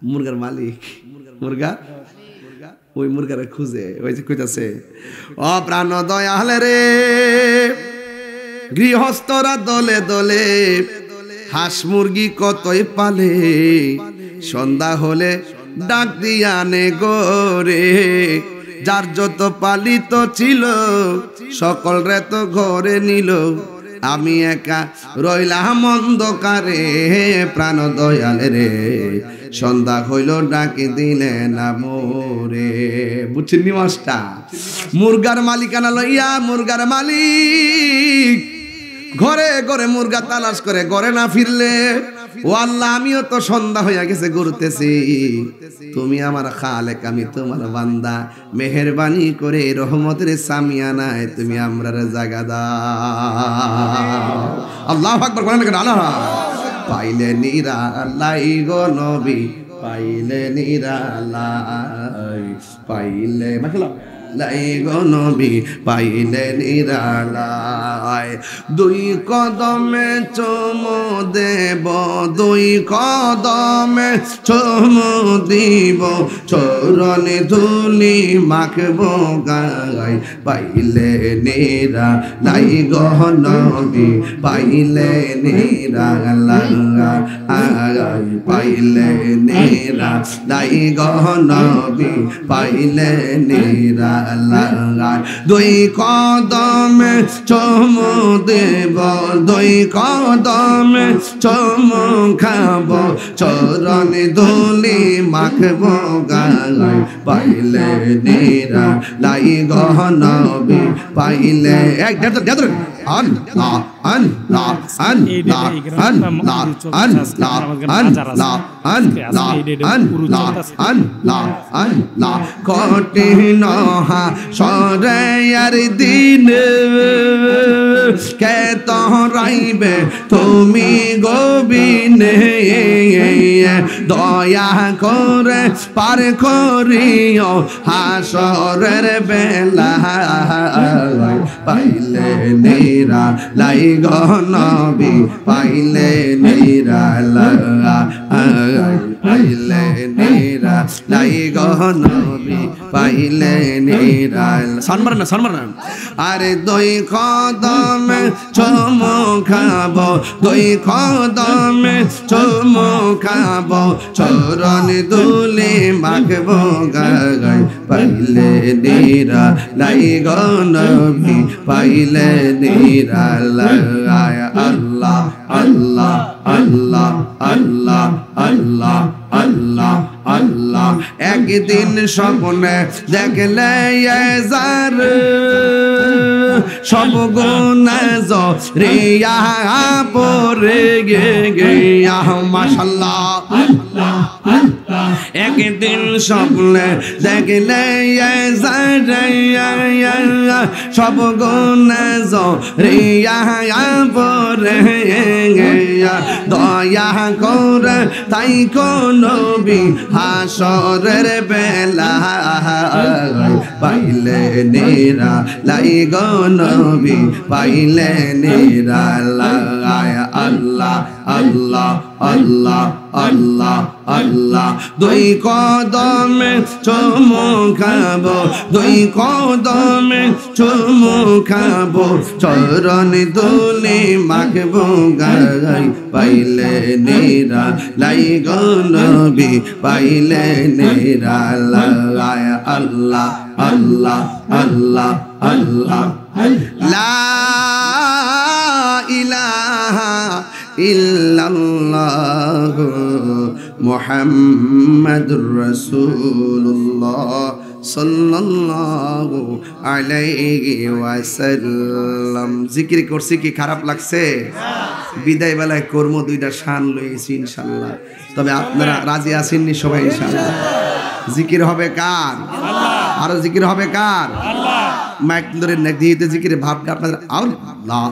Speaker 1: মুরগার মালিক মুরগা ওই মুরগারে খুঁজে ওই যে কইতাছে ও প্রাণ দয়ালে রে গৃহস্থরা দলে দলে হাঁস মুরগি কতই পালে, সন্ধ্যা হলে ডাক দিয়া আনে গোরে। যার যত পালিত ছিল সকল রে তো ঘরে নিল, আমি একা রইলাম অন্ধকারে, প্রাণ দয়ালে রে সন্ধ্যা হইল ডাকি দিলে না মোরে। বুঝছেন নি মাস্টা? মুরগার মালিকানা লইয়া মুরগার মালিক ঘরে ঘরে মুরগা তালাশ করে, ঘরে না ফিরলে ও আল্লাহ আমিও তো সন্ধ্যা হইয়া গেছে ঘুরতেছি, তুমি আমার খালেক আমি তোমার বান্দা, মেহেরবানি করে রহমতের সামিয়ানায় তুমি আমরার জায়গা দাও। আল্লাহু আকবার বলেন না আল্লাহ। পাইলে নিরালাই গো নবী, পাইলে নিরালাই, পাইলে মাখলা লাই গো নবী, পাইলে নিরালাই। দুই কদমে চুমু দেব, দুই কদমে চুমু দিব, চরণে ধুলি মাখবো গায়, পাইলে নিরালাই গো নবী, পাইলে নিরালাই, পাইলে নিরালাই গো নবী, পাইলে নিরালাই। দুই কদমে চুমু দেব, দুই কদমে চুমু খাব, চরণে ধুলি মাখবো গায়, পাইলে নিরালাই গো নবী, পাইলে এক দেড় আল্লাহ আল্লাহ আল্লাহ আল্লাহ আল্লাহ আল্লাহ আল্লাহ আল্লাহ আল্লাহ আল্লাহ। কঠিন সরেয়ার দিন কে তরাইবে তুমি গোবিনে, দয়া করে পার করিও হাসরের বেলা, পাইলে নিরালাই গো নবী, পাইলে নিরালাই, পাইলে নিরালাই গো নবী, পাইলে নিরালাই। সম্মান না সম্মান না। আরে দুই কদমে চুমু খাবো, দুই কদমে চুমু খাবো, চরণে ধুলি মাখবো গায়, পাইলে নিরালাই গো নবী, পাইলে নিরালাই। আল্লাহ আল্লাহ আল্লাহ আল্লাহ আল্লাহ আল্লাহ আল্লাহ। একদিন স্বপ্নে দেখলে যার সব গুনাহ জরিয়া পড়ে গিয়া, মাশাআল্লাহ একদিন স্বপ্নে দেখলে সব গুনাহ জরিয়া পড়ে গিয়া, দয়া করে তাই কোন নবী হাসরের বেলা, পাইলে নিরালাই গো নবী, পাইলে নিরালাই। আল্লাহ আল্লাহ আল্লাহ আল্লাহ আল্লাহ দুই কদমে চুমু খাবো দুই কদমে চুমু খাবো চরণ দুলি মাখবো গাই পাইলে নেরা লাই গো নবী পাইলে নেরা লাই আল্লাহ আল্লাহ আল্লাহ আল্লাহ লা ইলাহা ইল্লাল্লাহ মুহাম্মাদুর রাসূলুল্লাহ সাল্লাল্লাহু আলাইহি ওয়াসাল্লাম। জিকির করছি কি খারাপ লাগছে? বিদায় বেলায় কর্ম দুইটা শান লইছি ইনশাআল্লাহ। তবে আপনারা রাজি আছেন নি সবাই ইনশাআল্লাহ? জিকির হবে কার? আল্লাহ। আর জিকির হবে কার? আল্লাহ। মাইক ধরে নেক দিতে জিকিরের ভাবটা আপনাদের আল্লাহ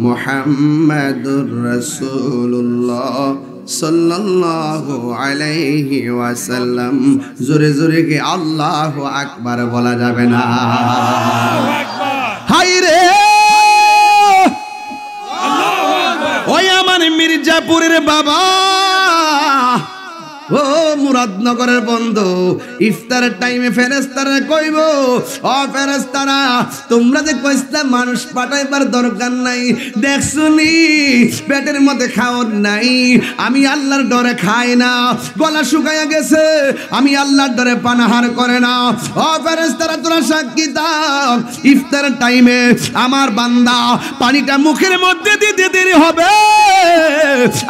Speaker 1: মুহাম্মাদুর রাসূলুল্লাহ সাল্লাল্লাহু আলাইহি ওয়াসাল্লাম। জোরে জোরে কি আল্লাহু আকবার বলা যাবে না? আল্লাহু আকবার। হাই রে আল্লাহু আকবার। ওই আমার মির্জাপুরের বাবা, ও মুরাদনগরের বন্ধু, ইফতারের টাইমে ফেরেশতারা কইব, ও ফেরেশতারা তোমরা যে কইস্তা মানুষ পাঠাইবার দরকার নাই, দেখছুনি পেটের মধ্যে খাওয়ার নাই, আমি আল্লাহর ডরে খাই না, গলা শুকায়া গেছে, আমি আল্লাহর ডরে পানাহার করে না। ও ফেরেশতারা তোরা সাক্ষী দাও, ইফতারের টাইমে আমার বান্দা পানিটা মুখের মধ্যে দিতে দেরি হবে,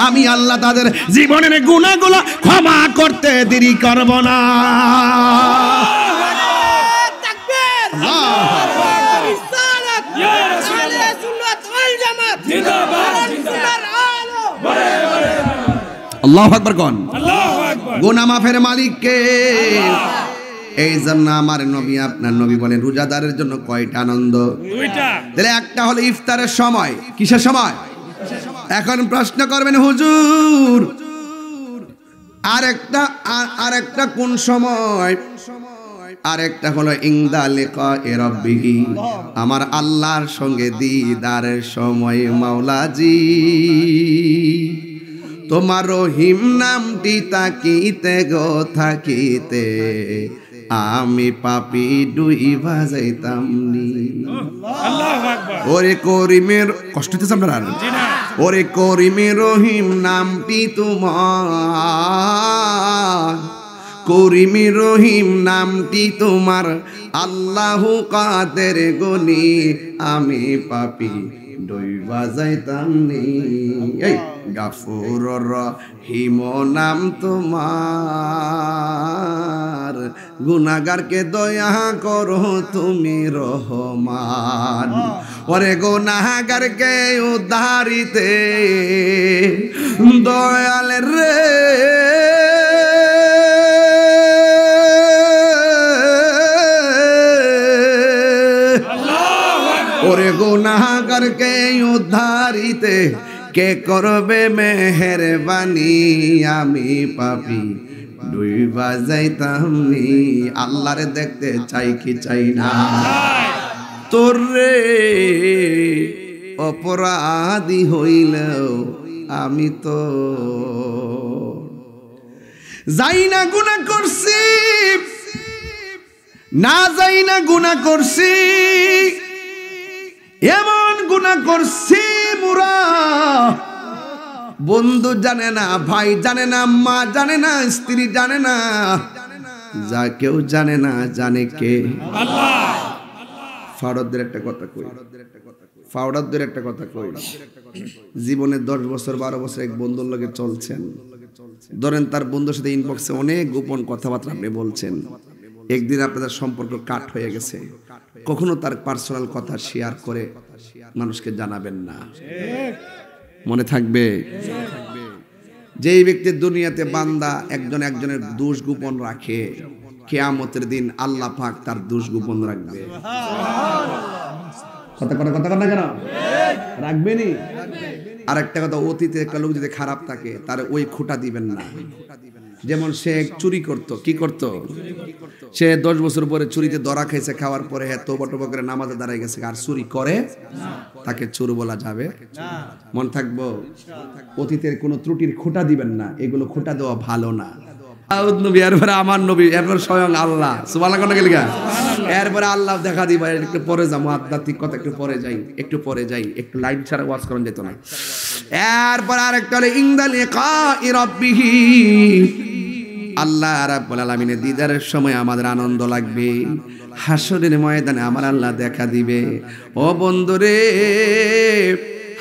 Speaker 1: আমি আল্লাহ তাদের জীবনের গুনাহগুলো ক্ষমা করতে দেরি করব না। আল্লাহু আকবার কোন? গুনাহ মাফের মালিক কে? এই জন্য আমার নবী, আপনার নবী বলেন রোজাদারের জন্য কয়টা আনন্দ? দুইটা। তাহলে একটা হলো ইফতারের সময়। কিসের সময়? এখন প্রশ্ন করবেন হুজুর আরেকটা কোন সময়? আরেকটা হলো ইনদা লিকায়ে রাব্বিহি, আমার আল্লাহর সঙ্গে দিদারের সময়। মাওলাজি তোমার রহিম নামটি তাকিতে গো থাকিতে, আমি পাপি ডুইবা যাইতাম নি। আল্লাহু আকবার। ওরে করিমের কষ্ট হইতেছে আপনার? জি না। ওরে করিমের রহিম নামটি তোমার, করিমের রহিম নামটি তোমার, আল্লাহু কাদের গনি, আমি পাপি ডুইবা যাইতাম নি। এই গাফুরুর রহিম নাম তোমার, গুনাহগারকে দয়া করো তুমি রহমান। ওরে গুনাহগারকে উদ্ধারিতে দয়াল রে, ওরে গুনাহগারকে উদ্ধারিতে কে করবে মেহেরবানি, আমি পাপি ডুইবা যাইতাম নি। আল্লাহরে দেখতে চাই কি চাই না? তোর রে অপরাধী হইলেও আমি তো যাই না গুনাহ করছি, না যাই না গুনাহ করছি, এমন গুনাহ করছি মুরা বন্ধু জানে না, ভাই জানে না, মা জানে না, স্ত্রী জানে না, যা কেউ জানে না, জানে কে?
Speaker 2: আল্লাহ।
Speaker 1: ফাওড়াদের একটা কথা কই, ফাওড়াদের একটা কথা কই। জীবনে 10 বছর 12 বছর এক বন্ধুর লগে চলছেন, ধরেন তার বন্ধুর সাথে ইনবক্সে অনেক গোপন কথাবার্তা আপনি বলছেন, একদিন আপনাদের সম্পর্ক কাট হয়ে গেছে, কখনো তার পার্সোনাল কথা শেয়ার করে মানুষকে জানাবেন না, মনে থাকবে? যেই ব্যক্তি দুনিয়াতে বান্দা একজন একজনের দোষ গোপন রাখে, কিয়ামতের দিন আল্লাহ পাক তার দোষ গোপন রাখবে। কথা কেন রাখবেনি? আর একটা কথা, অতীতে একটা লোক যদি খারাপ থাকে তার ওই খোঁটা দিবেন না। যেমন সে চুরি করত, কি করত? সে 10 বছর পরে চুরিতে ধরা খাইছে, খাওয়ার পরে এত বটবট করে নামাজে দাঁড়ায় গেছে, আর চুরি করে, তাকে চোর বলা যাবে? মন থাকবো? অতীতের কোনো ত্রুটির খোঁটা দিবেন না, এগুলো খোঁটা দেওয়া ভালো না। দাউদ নবী, এরপরে আমার নবী, এরপর স্বয়ং আল্লাহ, সুবহানাল্লাহ কোন গেলিগা, এরপরে আল্লাহ দেখা দিবা। একটু পরে যাবো, আধ্যাত্মিক কথা একটু পরে যাই, একটু লাইট ছাড়া ওয়াজ করেন যেত না। এরপর আরেকটা হলো ইনদা লিকাই রাব্বিহি, আল্লাহ রাব্বুল আলামিনের দিদারের সময় আমাদের আনন্দ লাগবে, হাসরের ময়দানে আমার আল্লাহ দেখা দিবে। ও বন্ধুরে,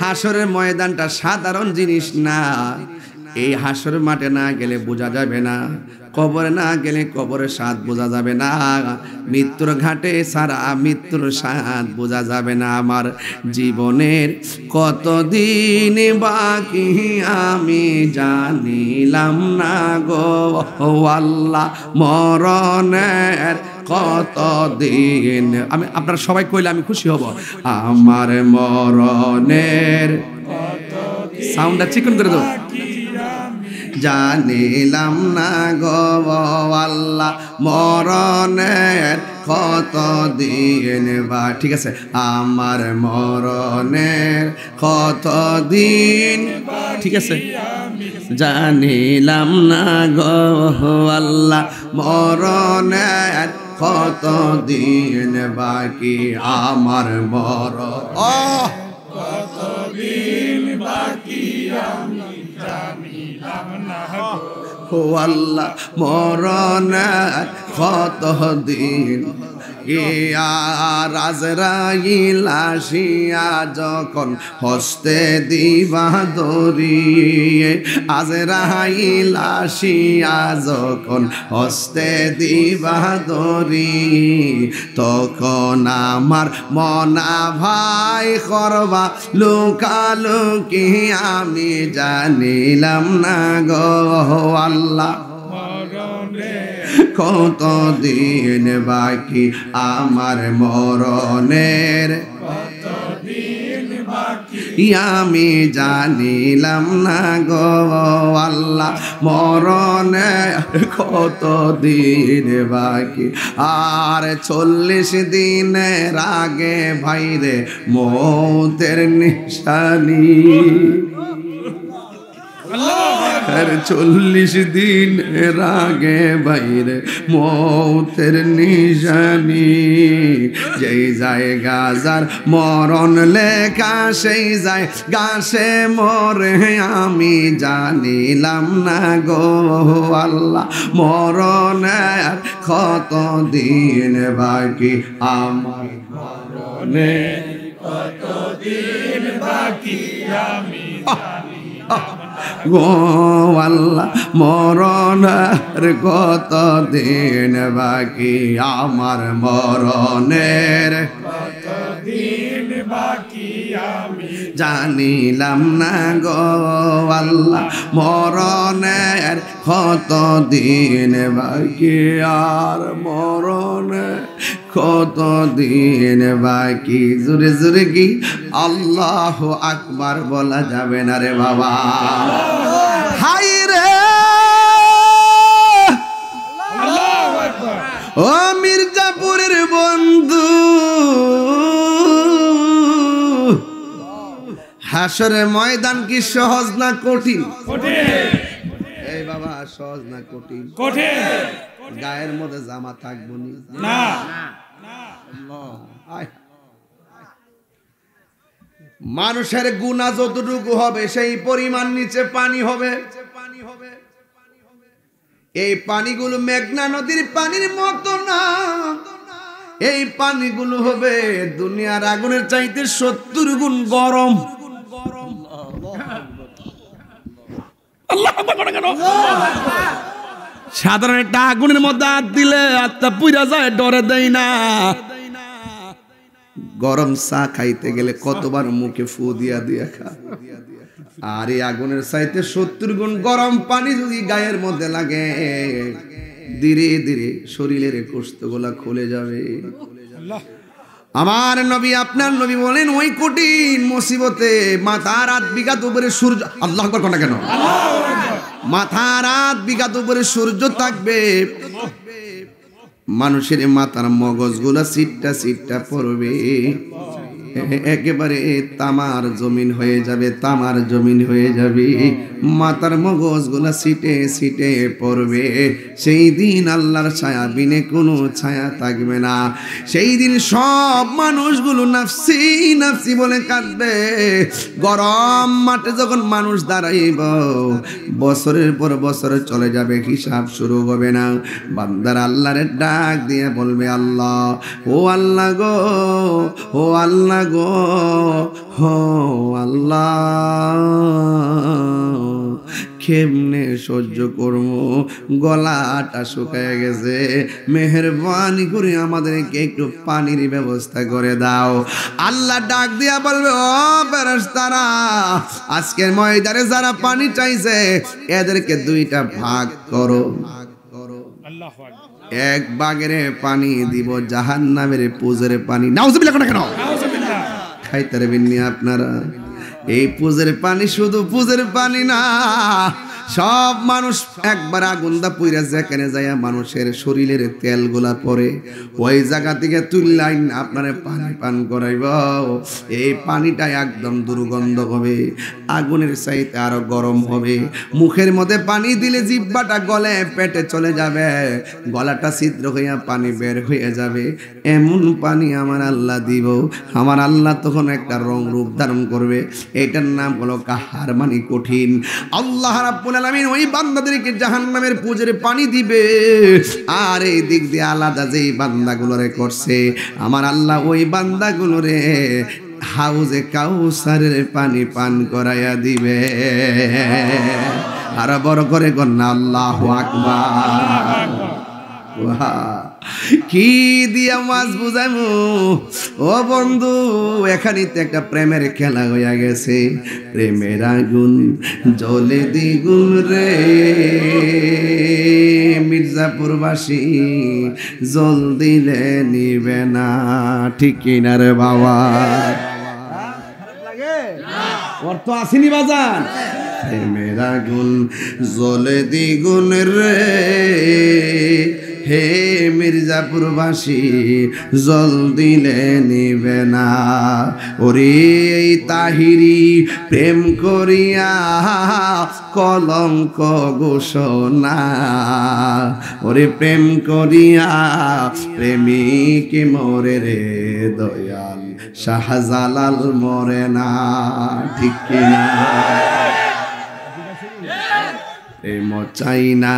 Speaker 1: হাসরের ময়দানটা সাধারণ জিনিস না। এই হাসরের মাঠে না গেলে বোঝা যাবে না, কবরে না গেলে কবরের স্বাদ বোঝা যাবে না, মৃত্যুর ঘাটে সারা মৃত্যুর স্বাদ বোঝা যাবে না। আমার জীবনের কতদিন বাকি আমি জানিলাম না গো আল্লাহ, মরণের কতদিন, আমি আপনারা সবাই কইলে আমি খুশি হব। আমার মরণের সাউন্ডটা চিকন করে দাও, জানিলাম না গো আল্লাহ, মরণের কতদিন বা, ঠিক আছে, আমার মরণের কতদিন, ঠিক আছে, জানিলাম না গো আল্লাহ, মরণের কতদিন বাকি আমার মরণ,
Speaker 2: কতদিন বাকি আমি জানিলাম না
Speaker 1: ও আল্লাহ, মরণের কতদিন। আজরাইল আসিয়া যখন হস্তে দিবা দড়ি, আজরাইল আসিয়া যখন হস্তে দিবা দড়ি, তখন আমার মনা ভাই করবা লুকালুকি আমি জানিলাম না গো আল্লাহ, কতদিন বাকি আমার মরণের
Speaker 2: কতদিন বাকি
Speaker 1: আমি জানিলাম না গো আল্লাহ, মরণের কতদিন বাকি। আর 40 দিনের আগে ভাইরে মৌতের নিশানি, 40 দিনের আগে বাইরে মৌতের নিশানি, যেই যায় গাজার মরণ লেখা সেই যায় গাছে মরে আমি জানিলাম না গো আল্লাহ, মরণের কতদিন বাকি আমার মরণে
Speaker 2: কতদিন বাকি আমি
Speaker 1: গো আল্লাহ, মরণের কতদিন বাকি আমার মরণের
Speaker 2: কতদিন বাকি আমি
Speaker 1: জানিলাম না গো আল্লাহ, মরণের কতদিন বাকি আর মরণের কতদিন বাকি। জোরে জোরে কি আল্লাহ আকবার বলা যাবে না রে বাবা? হাই রে
Speaker 2: আল্লাহু আকবার।
Speaker 1: ও মির্জাপুরের বন্ধু, হাসরের ময়দান কি সহজ না কঠিন?
Speaker 2: কঠিন।
Speaker 1: এই বাবা, সহজ না কঠিন?
Speaker 2: কঠিন।
Speaker 1: গায়ের মধ্যে জামা থাকবো
Speaker 2: না।
Speaker 1: আয়। মানুষের গুনাহ যতটুকু হবে সেই পরিমাণ নিচে পানি হবে। এই পানিগুলো মেঘনা নদীর পানির মতো না, এই পানিগুলো হবে দুনিয়ার আগুনের চাইতে 70 গুণ গরম। সাধারণ একটা আগুনের মধ্যে হাত দিলে হাতটা পুড়া যায়, ডরে দেয় না। গরম চা খাইতে গেলে কতবার মুখে ফু দিয়া দিয়া খা, আর এই আগুনের চাইতে 70 গুণ গরম পানি যদি গায়ের মধ্যে লাগে, ধীরে ধীরে শরীরের কোষ্ঠগুলা খুলে যাবে। আমার নবী, আপনার নবী বলেন ওই কঠিন মুসিবতে মাথার 8 বিঘা উপরে সূর্য, আল্লাহু আকবার কোন কেন, মাথার 8 বিঘা উপরে সূর্য থাকবে, মানুষের মাথার মগজগুলা সিটটা সিটটা পড়বে, একেবারে তামার জমিন হয়ে যাবে, তামার জমিন হয়ে যাবে, মাথার মগজগুলা সিটে সিটে পড়বে। সেই দিন আল্লাহর ছায়া বিনে কোনো ছায়া থাকবে না। সেই দিন সব মানুষগুলো নাফসি নাফসি বলে কাঁদবে। গরম মাঠে যখন মানুষ দাঁড়াইব, বছরের পর বছর চলে যাবে, হিসাব শুরু হবে না। বান্দার আল্লাহরে ডাক দিয়ে বলবে, আল্লাহ, ও আল্লাহ গো, ও আল্লাহ গো, হো আল্লাহ, কেমনে সহ্য করবো, গলাটা শুকায় গেছে, মেহেরবানি করে আমাদেরকে একটু পানির ব্যবস্থা করে দাও। আল্লাহ ডাক দিয়া বলবে, ও ফেরেশতারা, আজকের ময়দানে যারা পানি চাইছে এদেরকে 2টা ভাগ করো। এক ভাগের পানি দিব জাহান্নামের পুজের পানি। নাউজুবিল্লাহ কেন খাইতে পারবেন আপনারা? এই পুজের পানি শুধু পুজের পানি না, সব মানুষ একবার আগুনদা পুইরা যেখানে যায় মানুষের শরীরের তেলগুলা পরে, ওই জায়গা থেকে তুললাইন আপনারে পানি পান করাইব। এই পানিটা একদম দুর্গন্ধ হবে, আগুনের চাইতে আরো গরম হবে। মুখের মধ্যে পানি দিলে জিহ্বাটা গলে পেটে চলে যাবে, গলাটা ছিদ্র হইয়া পানি বের হয়ে যাবে। এমন পানি আমার আল্লাহ দিব। আমার আল্লাহ তখন একটা রং রূপ ধারণ করবে, এটার নাম হলো কাহার, মানে কঠিন। আল্লাহ রাব্বুল আলামিন ওই বান্দাদেরকে জাহান্নামের পুজের পানি দিবে, আর এই দিক দিয়ে আলাদা যেই বান্দাগুলোরে করছে আমার আল্লাহ ওই বান্দাগুলোরে হাউজে কাউসারের পানি পান করাইয়া দিবে। আর বড় করে কন্যা আল্লাহু আকবার। কি দিয়া মাছ বুঝামু ও বন্ধু, এখানে তো একটা প্রেমের খেলা হইয়া গেছে। প্রেমের আগুন জ্বলে দ্বিগুণ রে, মির্জাপুরবাসী জল দিলে নিবে না, ঠিক কিনা রে বাবা? অর্থ আসেনি বাজার? প্রেমের আগুন জ্বলে দ্বিগুণ রে, হে মির্জাপুরবাসী জল দিলে নিবে না। ওরে এই তাহিরি প্রেম করিয়া কলঙ্ক ঘোষণা, ওরে প্রেম করিয়া প্রেমিক মরে রে, দয়াল শাহজালাল মরে না, ঠিক কিনা? প্রেম চাই না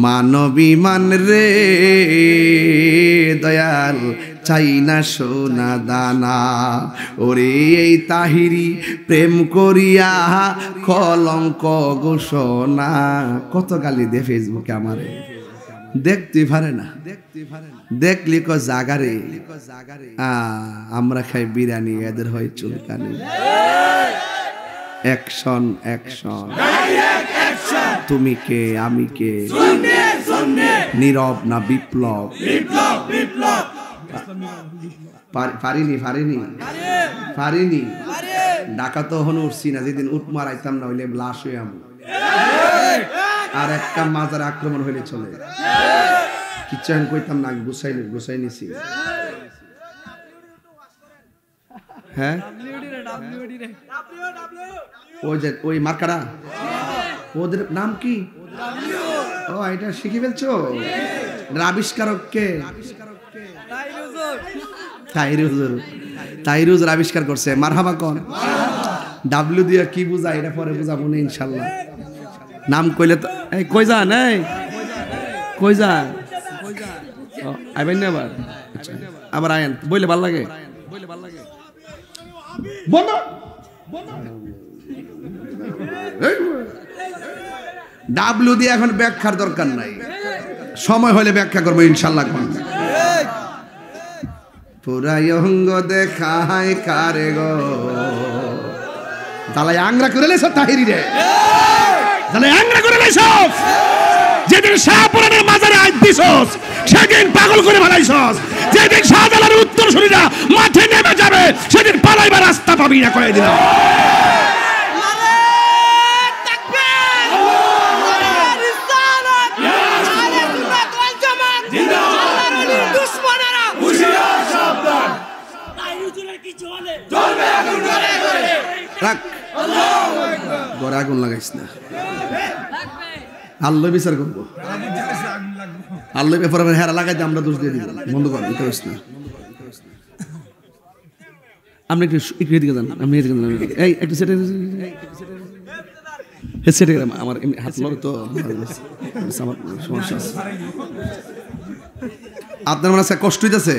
Speaker 1: মানবী মান রে, দয়াল চাই না সোনা দানা। ওরে এই তাহিরি প্রেম করিয়া কলঙ্ক ঘোষণা। কত গালি দে ফেসবুকে আমারে, দেখতে পারে না, দেখলি ক জাগারে আমরা খাই বিরিয়ানি, এদের হয় চুলকানি। অ্যাকশন অ্যাকশন, তুমি কে আমি কে, নীরব না বিপ্লব? পারিনি পারিনি পারিনি, ঢাকা তো হন উঠছি না, যেদিন উঠ মারাইতাম না হইলে লাশ হয়ে আমি, আর একটা মাজার আক্রমণ হইলে চলে, কিচ্ছু আমি কইতাম না, গুছাই নিছি। হ্যাঁ ওই যে ওই মার্কারা, ওদের নাম কি? ও এটা শিখে ফেলছো? আবিষ্কারক কে? তাহির হুজুর। তাইরুজ আবিষ্কার করছে মারহাবা কোন ডাব্লিউ দিয়ে কি বুঝায় এটা পরে বুঝাবো না ইনশাআল্লাহ নাম কইলে তো এই কই যান এই কই যান আইবেন না আবার আবার আয়েন বইলে ভাল লাগে বন্ধ ডাব্লিউ দিয়ে এখন ব্যাখ্যার দরকার নাই সময় হলে ব্যাখ্যা করবো ইনশাআল্লাহ পুরাই অঙ্গ দেখায় কারে গো তাহলে আংরা করে লেছ তাহিরি রে তাহলে আংরা করে লেছ যেদিন শাহপুরানের মাজারে আজ দিছস সেদিন পাগল করে ফেলাইছস যেদিন শাহজালালের উত্তরসূরিরা মাঠে নেমে যাবে সেদিন পালাইবার রাস্তা পাবি না কয়ে দিলাম ঘরে আগুন লাগাইস না আল্লাহ বিচার করবো আল্লাহ ব্যাপারে হেরা লাগাইতে আমরা দোষ দিয়ে দিব বন্ধ কর করিস না আপনি একটু এদিকে যান আপনি এদিকে যান এই একটু সেটে সেটে আমার হাত লড়ে তো আমার সমস্যা আছে আপনার মনে আছে কষ্ট হইতেছে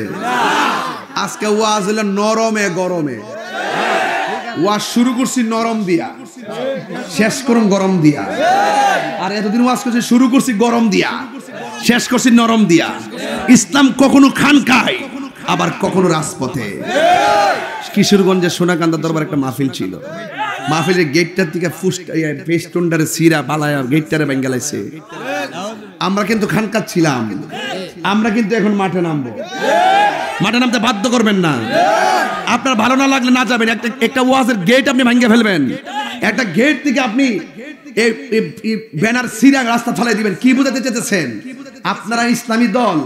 Speaker 1: আজকে ওয়াজ হইল নরমে গরমে ওয়াজ শুরু করছি নরম দিয়া শেষ করুন গরম দিয়া আর এতদিন ওয়াজ করছি শুরু করছি গরম দিয়া শেষ করছি নরম দিয়া ইসলাম কখনো খানকায় আবার কখনো রাজপথে কিশোরগঞ্জে সোনাকান্দা দরবার একটা মাহফিল ছিল মাহফিলের গেটটার থেকে পেস্টনটারে সিরা বালায়া গেটটারে বেঙ্গালাইছে আমরা কিন্তু খানকার ছিলাম আমরা কিন্তু এখন মাঠে নামবো মাঠে নামতে বাধ্য করবেন না আপনার ভালো না লাগলে না যাবেন একটা ওয়াজের গেট আপনি ভাঙিয়ে ফেলবেন একটা গেট থেকে আপনি ব্যানার সিরা রাস্তা ফেলাই দিবেন কি বোঝাতে চেয়েছেন আপনারা ইসলামী দল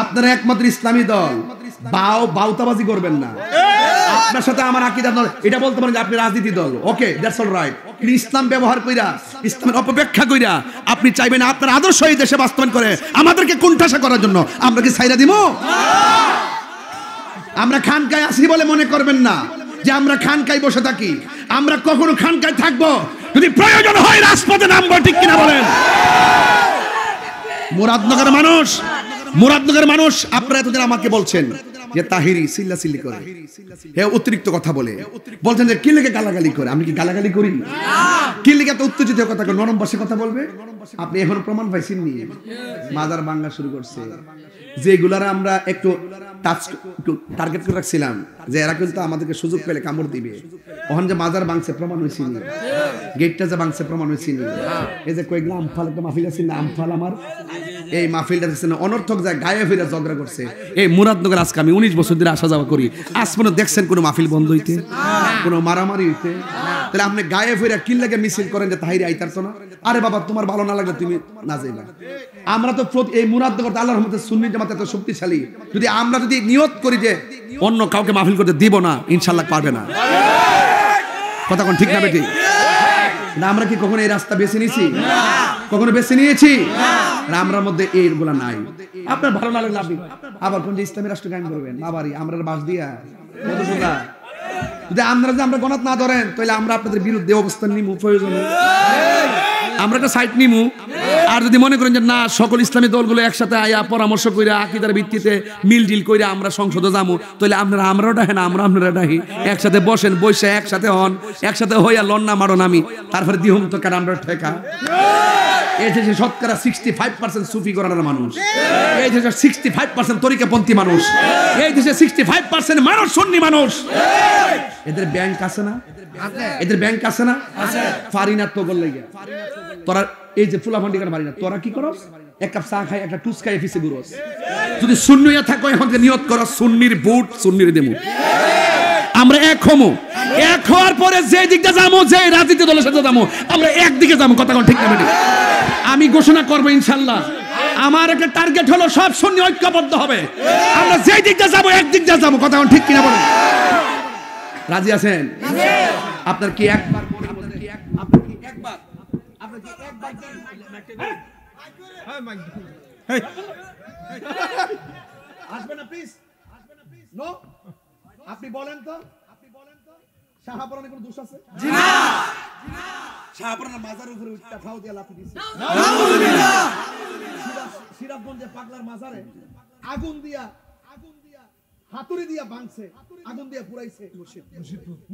Speaker 1: আপনারা একমাত্র ইসলামী দল বাউতাবাজি করবেন না আপনার সাথে আমার আকীদা দল এটা বলতে পারেন যে আপনি রাজনীতি দল ওকে দ্যাটস অল রাইট ইসলাম ব্যবহার কইরা ইসলামের অপব্যাখ্যা কইরা আপনি চাইবেন আপনার আদর্শ এই দেশে বাস্তবায়ন করে আমাদেরকে কুণ্ঠাসা করার জন্য আমরা কি ছাইরা দিব আমরা খানকায় আসি বলে মনে করবেন না যে আমরা খানকায় বসে থাকি আমরা কখনো খানকায় থাকবো যদি প্রয়োজন হয় রাজপথে নামবো ঠিক কিনা বলেন মুরাদনগরের মানুষ আপনারা এতদিন আমাকে বলছেন যে তাহিরি সিল্লাসিল্লি করে হে অতিরিক্ত কথা বলে বলছেন যে কি লেগে গালাগালি করে আমি কি গালাগালি করি কি লেগে এত উত্তেজিত কথা নরম ভাষায় কথা বলবে আপনি এখন প্রমাণ পাইছেন নিয়ে মাজার ভাঙা শুরু করছে যেগুলার আমরা একটু টার্গেট করে রাখছিলাম যে এরা কিন্তু আমাদেরকে সুযোগ পেলে কামড় দিবে ওখানে যে মাজার ভাঙছে প্রমাণ হয়েছিল গেটটা যে ভাঙছে প্রমাণ হয়েছিল এই যে কয়েকগুলো আমফাল একটা মাহফিল আছে না আমফাল আমার এই মাহফিলটা অনর্থক যায় গায়ে ফিরে ঝগড়া করছে এই মুরাদনগর আজকে আমি 19 বছর ধরে আসা যাওয়া করি আজ পর্যন্ত দেখছেন কোনো মাহফিল বন্ধ হইতে কোনো মারামারি হইতে তাহলে আপনি গায়ে ফিরে কি লাগে মিছিল করেন যে তাহিরি আইতারছ না আরে বাবা তোমার ভালো না লাগলে তুমি না যাইবা আমরা তো এই মুরাদনগর আল্লাহর রহমতে সুন্নি জামাত এত শক্তিশালী যদি আমরা যদি নিয়ত করি যে অন্য কাউকে মাহফিল করতে দিব না ইনশাআল্লাহ পারবে না কথা কোন ঠিক না বেটি না আমরা কি কখনো এই রাস্তা বেছে নিয়েছি কখনো বেছে নিয়েছি না আমরার মধ্যে এইগুলা নাই আপনার ভালো না লাগলে আপনি আবার কোন যে ইসলামী রাষ্ট্র কায়েম করবেন বাবারি আমরা বাস দিয়া যদি আমরা গণাত না ধরেন তাহলে আমরা আপনাদের বিরুদ্ধে অবস্থান নিমু প্রয়োজন আমরা একটা সাইট নিমু আর যদি মনে করেন যে না সকল ইসলামী দলগুলো একসাথে আয়া পরামর্শ কইরা আকীদার ভিত্তিতে মিল ডিল কইরা আমরা সংসদে যাবো তাহলে আমরাও ডাহেন আপনারা ডাহি একসাথে বসেন বসে একসাথে হন একসাথে হইয়া লন্না মারন আমি তারপরে দিহুম তো কার আমরা ঠেকা এই দেশে শতকরা 65% সুফি ঘরানার মানুষ এই দেশে 65% তরিকাপন্থী মানুষ এই দেশে 65% মানুষ সুন্নি মানুষ এদের ব্যাংক আছে না এদের ব্যাংক আছে না ফারিনা তো গল লাগা তোরা এই যে ফুলা ভান্ডি করে ফারিনা তোরা কি করস এক কাপ চা খাই একটা টুস খাই অফিসে ঘুরোস যদি সুন্নিয়া থাকো এখন থেকে নিয়ত করো সুন্নির বুট সুন্নির দেমু আমরা এক হওয়ার পরে যে দিকটা যাবো যে রাজনীতি দলের সাথে যাবো আমরা একদিকে যাবো কথা ঠিক না বেটি আমি ঘোষণা করবো ইনশাল্লাহ আমার একটা টার্গেট হলো সব সুন্নি ঐক্যবদ্ধ হবে আমরা যে দিকটা যাবো একদিক যা যাবো কথা ঠিক কিনা বলেন রাজি আছেন আপনার কি একবার আসবে না প্লিজ নো আপনি বলেন তো শাহপুরানে কোনো দোষ আছে?
Speaker 3: জি না।
Speaker 1: শাহপুরানের মাজারের উপরে উঠটা খাও দিয়ে লাফি দিছে।
Speaker 3: আলহামদুলিল্লাহ।
Speaker 1: সিরাজগঞ্জে পাগলার মাজারে আগুন দিয়া হাতুড়ি দিয়া ভাঙছে, আগুন দিয়া পুরাইছে।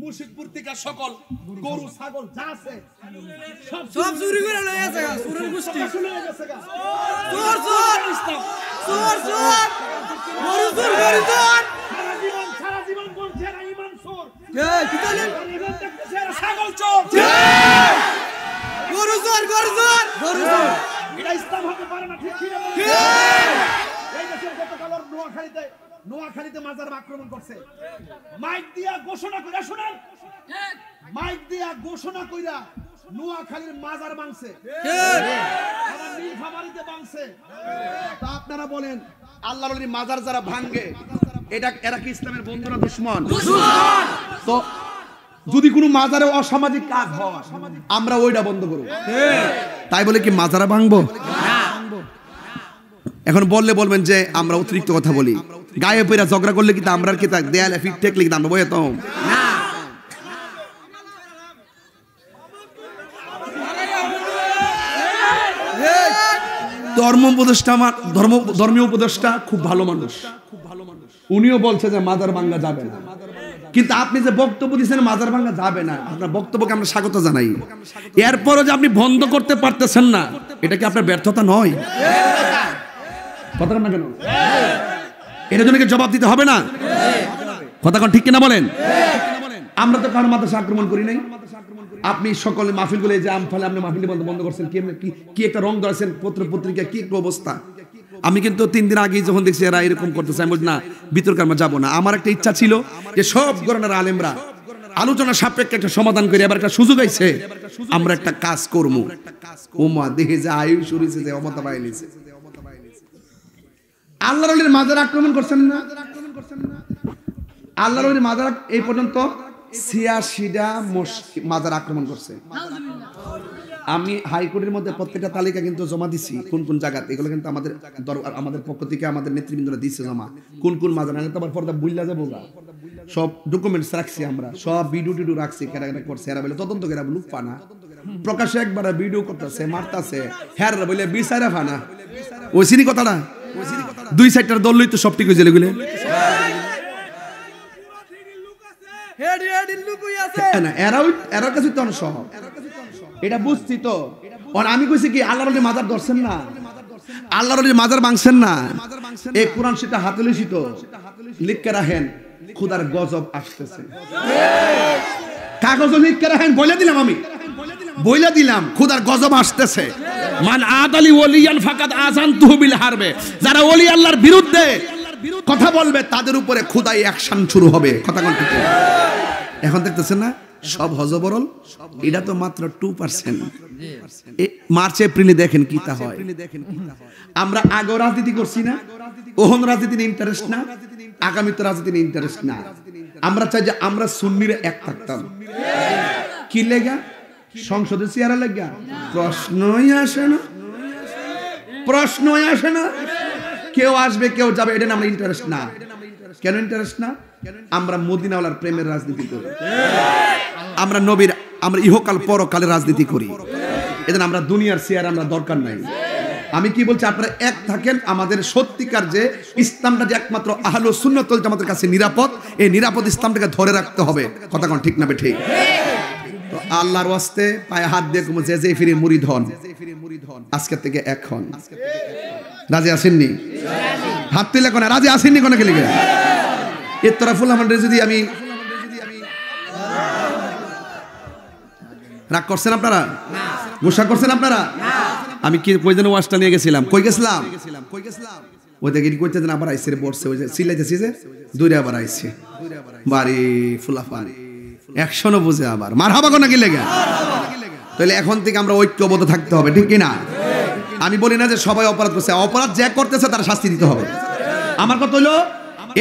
Speaker 1: মুর্শিদপুর থেকে সকল গরু ছাগল যা আছে
Speaker 3: সব চুরি করে লয়ে গেছে গা, চুরের গোষ্ঠী।
Speaker 1: চলে গেছে গা।
Speaker 3: চোর চোর চোর চোর গরু চোর গরু চোর।
Speaker 1: সারা জীবন বলছে না ইমান চোর,
Speaker 3: কে কি তালে
Speaker 1: ইমান দেখতেছে এরা ছাগল চোর।
Speaker 3: গরু চোর গরু চোর গরু চোর।
Speaker 1: এটা ইসলাম হতে পারে না, ঠিক কি না?
Speaker 3: কে
Speaker 1: এই দেশের গতকাল নোয়াখালীতে মাজার আক্রমণ করছে, মাইক দিয়া ঘোষণা কইরা, শুনেন, মাইক দিয়া ঘোষণা কইরা নোয়াখালীর মাজার ভাঙছে,
Speaker 3: কে
Speaker 1: আবার নীলফামারীতে ভাঙছে। তা আপনারা বলেন আল্লাহর ওলির মাজার যারা ভাঙে এরা কি ইসলামের বন্ধু না দুশমন?
Speaker 3: দুশমন।
Speaker 1: তো যদি কোনো মাজারে অসামাজিক কাজ হয় আমরা ওইটা বন্ধ করব, তাই বলে কি মাজারা ভাঙবো? এখন বললে বলবেন যে আমরা অতিরিক্ত কথা বলি, গায়ে পয়রা ঝগড়া করলে কিন্তু আমরা কি তা দেয়ালে ফিট ঠেকলে কিন্তু আমরা বইয়ে তো
Speaker 3: না।
Speaker 1: ধর্মীয় উপদেষ্টা খুব ভালো মানুষ, উনিও বলছে যে মাজার ভাঙা যাবে না, কিন্তু আপনি যে বক্তব্য দিচ্ছেন মাজার ভাঙা যাবে না, আপনার বক্তব্যকে আমরা স্বাগত জানাই। এরপরও যে আপনি বন্ধ করতে পারতেছেন না, এটা কি আপনার ব্যর্থতা নয়? কথা না কেন? এর জন্য কি জবাব দিতে হবে না? কথা কোন ঠিক কিনা বলেন? আমরা তো কারো মাদ্রাসা আক্রমণ করি নাই। আপনি সকলে মাহফিল গুলো যে আমফালে আপনি মাহফিল বন্ধ করছেন, কি একটা রং ধরেছেন, পত্র পত্রিকা কি একটা অবস্থা। আমি কিন্তু 3 দিন আগে যখন দেখছি এরা এরকম করতেছে, আমি বলি না বিতর্কে আমরা যাবো না। আমার একটা ইচ্ছা ছিল যে সব গণনার আলেমরা আলোচনা সাপেক্ষে একটা সমাধান করে এবার একটা সুযোগ আইছে, আমরা একটা কাজ করবো। ওমা দেখে যে আয়ু শুরুছে যে অমতা পাইলিছে, আল্লাহর ওলির মাজার আক্রমণ করছেন না? আল্লাহর ওলির মাজার এই পর্যন্ত 86টা মাজার আক্রমণ করছে। আমি হাইকোর্টের মধ্যে প্রত্যেকটা তালিকা কিন্তু জমা দিছি, কোন কোন জায়গাতে, এগুলো কিন্তু আমাদের পক্ষ থেকে আমাদের নেতৃবৃন্দরা দিচ্ছে জমা, কোন কোন মাজার। আমি তো আবার পর্দা বুইলা যাবো গা, সব ডকুমেন্টস রাখছি, আমরা সব ভিডিও টিডিও রাখছি, কেনা করছে এরা বলে তদন্ত করে লুক পানা প্রকাশ্যে একবার ভিডিও করতেছে, মারতাছে, হ্যাঁ বলে বিচারা ফানা ওই সিনি কথাটা 2 সাইডটার দল লইতো সব ঠিক হয়ে গেলে গুলে এরার কাছে তো সহজ, এটা বুঝছি তো। আমি কইছি কি আল্লাহর ওলির মাজার ধরছেন না, আল্লাহর ওলির মাজার ভাঙছেন না, এই কোরআন সেটা হাতে লইছি তো, লিখকে রাখেন খোদার গজব আসতেছে, কাগজ লিখকে রাখেন, বলে দিলাম, আমি বলে দিলাম খোদার গজব আসতেছে। মান আদালি ওলিয়ান ফাকাদ আযানতুহু বিল হারবে, যারা ওলি আল্লাহর বিরুদ্ধে কথা বলবে তাদের উপরে খোদাই অ্যাকশন শুরু হবে। কথা কোন ঠিক? এখন দেখতেছেন না সব হজবরল, এটা তো মাত্র 2%। মার্চ এপ্রিলে দেখেন কি তা হয়। আমরা আগে রাজনীতি করছি না, ওহন রাজনীতি ইন্টারেস্ট না, আগামীতে রাজনীতি ইন্টারেস্ট না। আমরা চাই যে আমরা সুন্নিরা এক থাকতাম। কি লেগা? সংসদে চেয়ারা লেগা? প্রশ্নই আসে না, প্রশ্নই আসে না। কেউ আসবে কেউ যাবে, এটা আমরা ইন্টারেস্ট না। কেন ইন্টারেস্ট না? আমরা মদিনাওয়ালার প্রেমের রাজনীতি করি, আমরা নবীর, আমরা ইহকাল পরকালের রাজনীতি করি, এজন্য আমরা দুনিয়ার চেয়ার আমরা দরকার নাই। আমি কি বলছি, আপনারা এক থাকেন। আমাদের সত্যিকার যে ইসলামটা যে একমাত্র আহলুস সুন্নাত ওয়াল জামাতের কাছে নিরাপদ, এই নিরাপদ ইসলামটাকে ধরে রাখতে হবে। কথা কোন ঠিক না ঠিক? তো আল্লাহর ওয়াস্তে পায়ে হাত দিয়ে যে যে ফিরে মুরিদ হন, আজকে থেকে এক হন। রাজি আসেননি? হাত তুলে কোন রাজি আসেননি? কোন গেলে এর তরফুল আমাদের যদি আমি রাগ করছেন আপনারা, গোসা করছেন আপনারা? আমি কি কই যেন ওয়াজটা নিয়ে গেছিলাম, কই গেছিলাম ওই দেখে কইতে যেন আবার আইসে বসছে, ওই যে সিলাইতেছি যে দূরে আবার আইছে বাড়ি ফুলাফানি একশনও বুঝে আবার মারহাবা কোন কি লেগে। তাহলে এখন থেকে আমরা ঐক্যবদ্ধ থাকতে হবে, ঠিক কিনা? আমি বলি না যে সবাই অপরাধ করছে, অপরাধ যে করতেছে তার শাস্তি দিতে হবে। আমার কথা হলো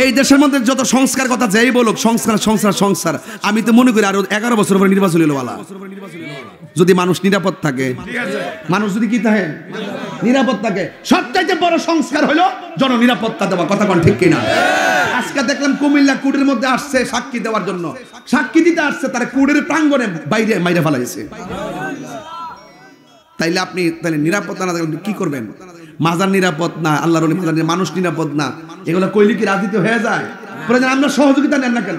Speaker 1: এই দেশের মধ্যে যত সংস্কার কথা যেই বলুক, সংস্কার সংস্কার সংস্কার, আমি তো মনে করি আরো 11 বছর পরে নির্বাচন হলো বালা, যদি মানুষ নিরাপদ থাকে, মানুষ যদি কি থাকে নিরাপত্তাকে সবচাইতে বড় সংস্কার হলো জননিরাপত্তা দেওয়া, কথা কোন ঠিক কিনা? আজকে দেখলাম কুমিল্লা কুড়ির মধ্যে আসছে সাক্ষী দেওয়ার জন্য, সাক্ষী দিতে আসছে, তারা কুড়ির প্রাঙ্গণে বাইরে মাইরে ফেলাইছে। তাইলে আপনি তাহলে নিরাপত্তা না থাকলে কি করবেন? মাজার নিরাপদ না, আল্লাহর ওলি মাজার, মানুষ নিরাপদ না, এগুলো কইলে কি রাজনীতি হয়ে যায়? আমরা সহযোগিতা নেন না কেন?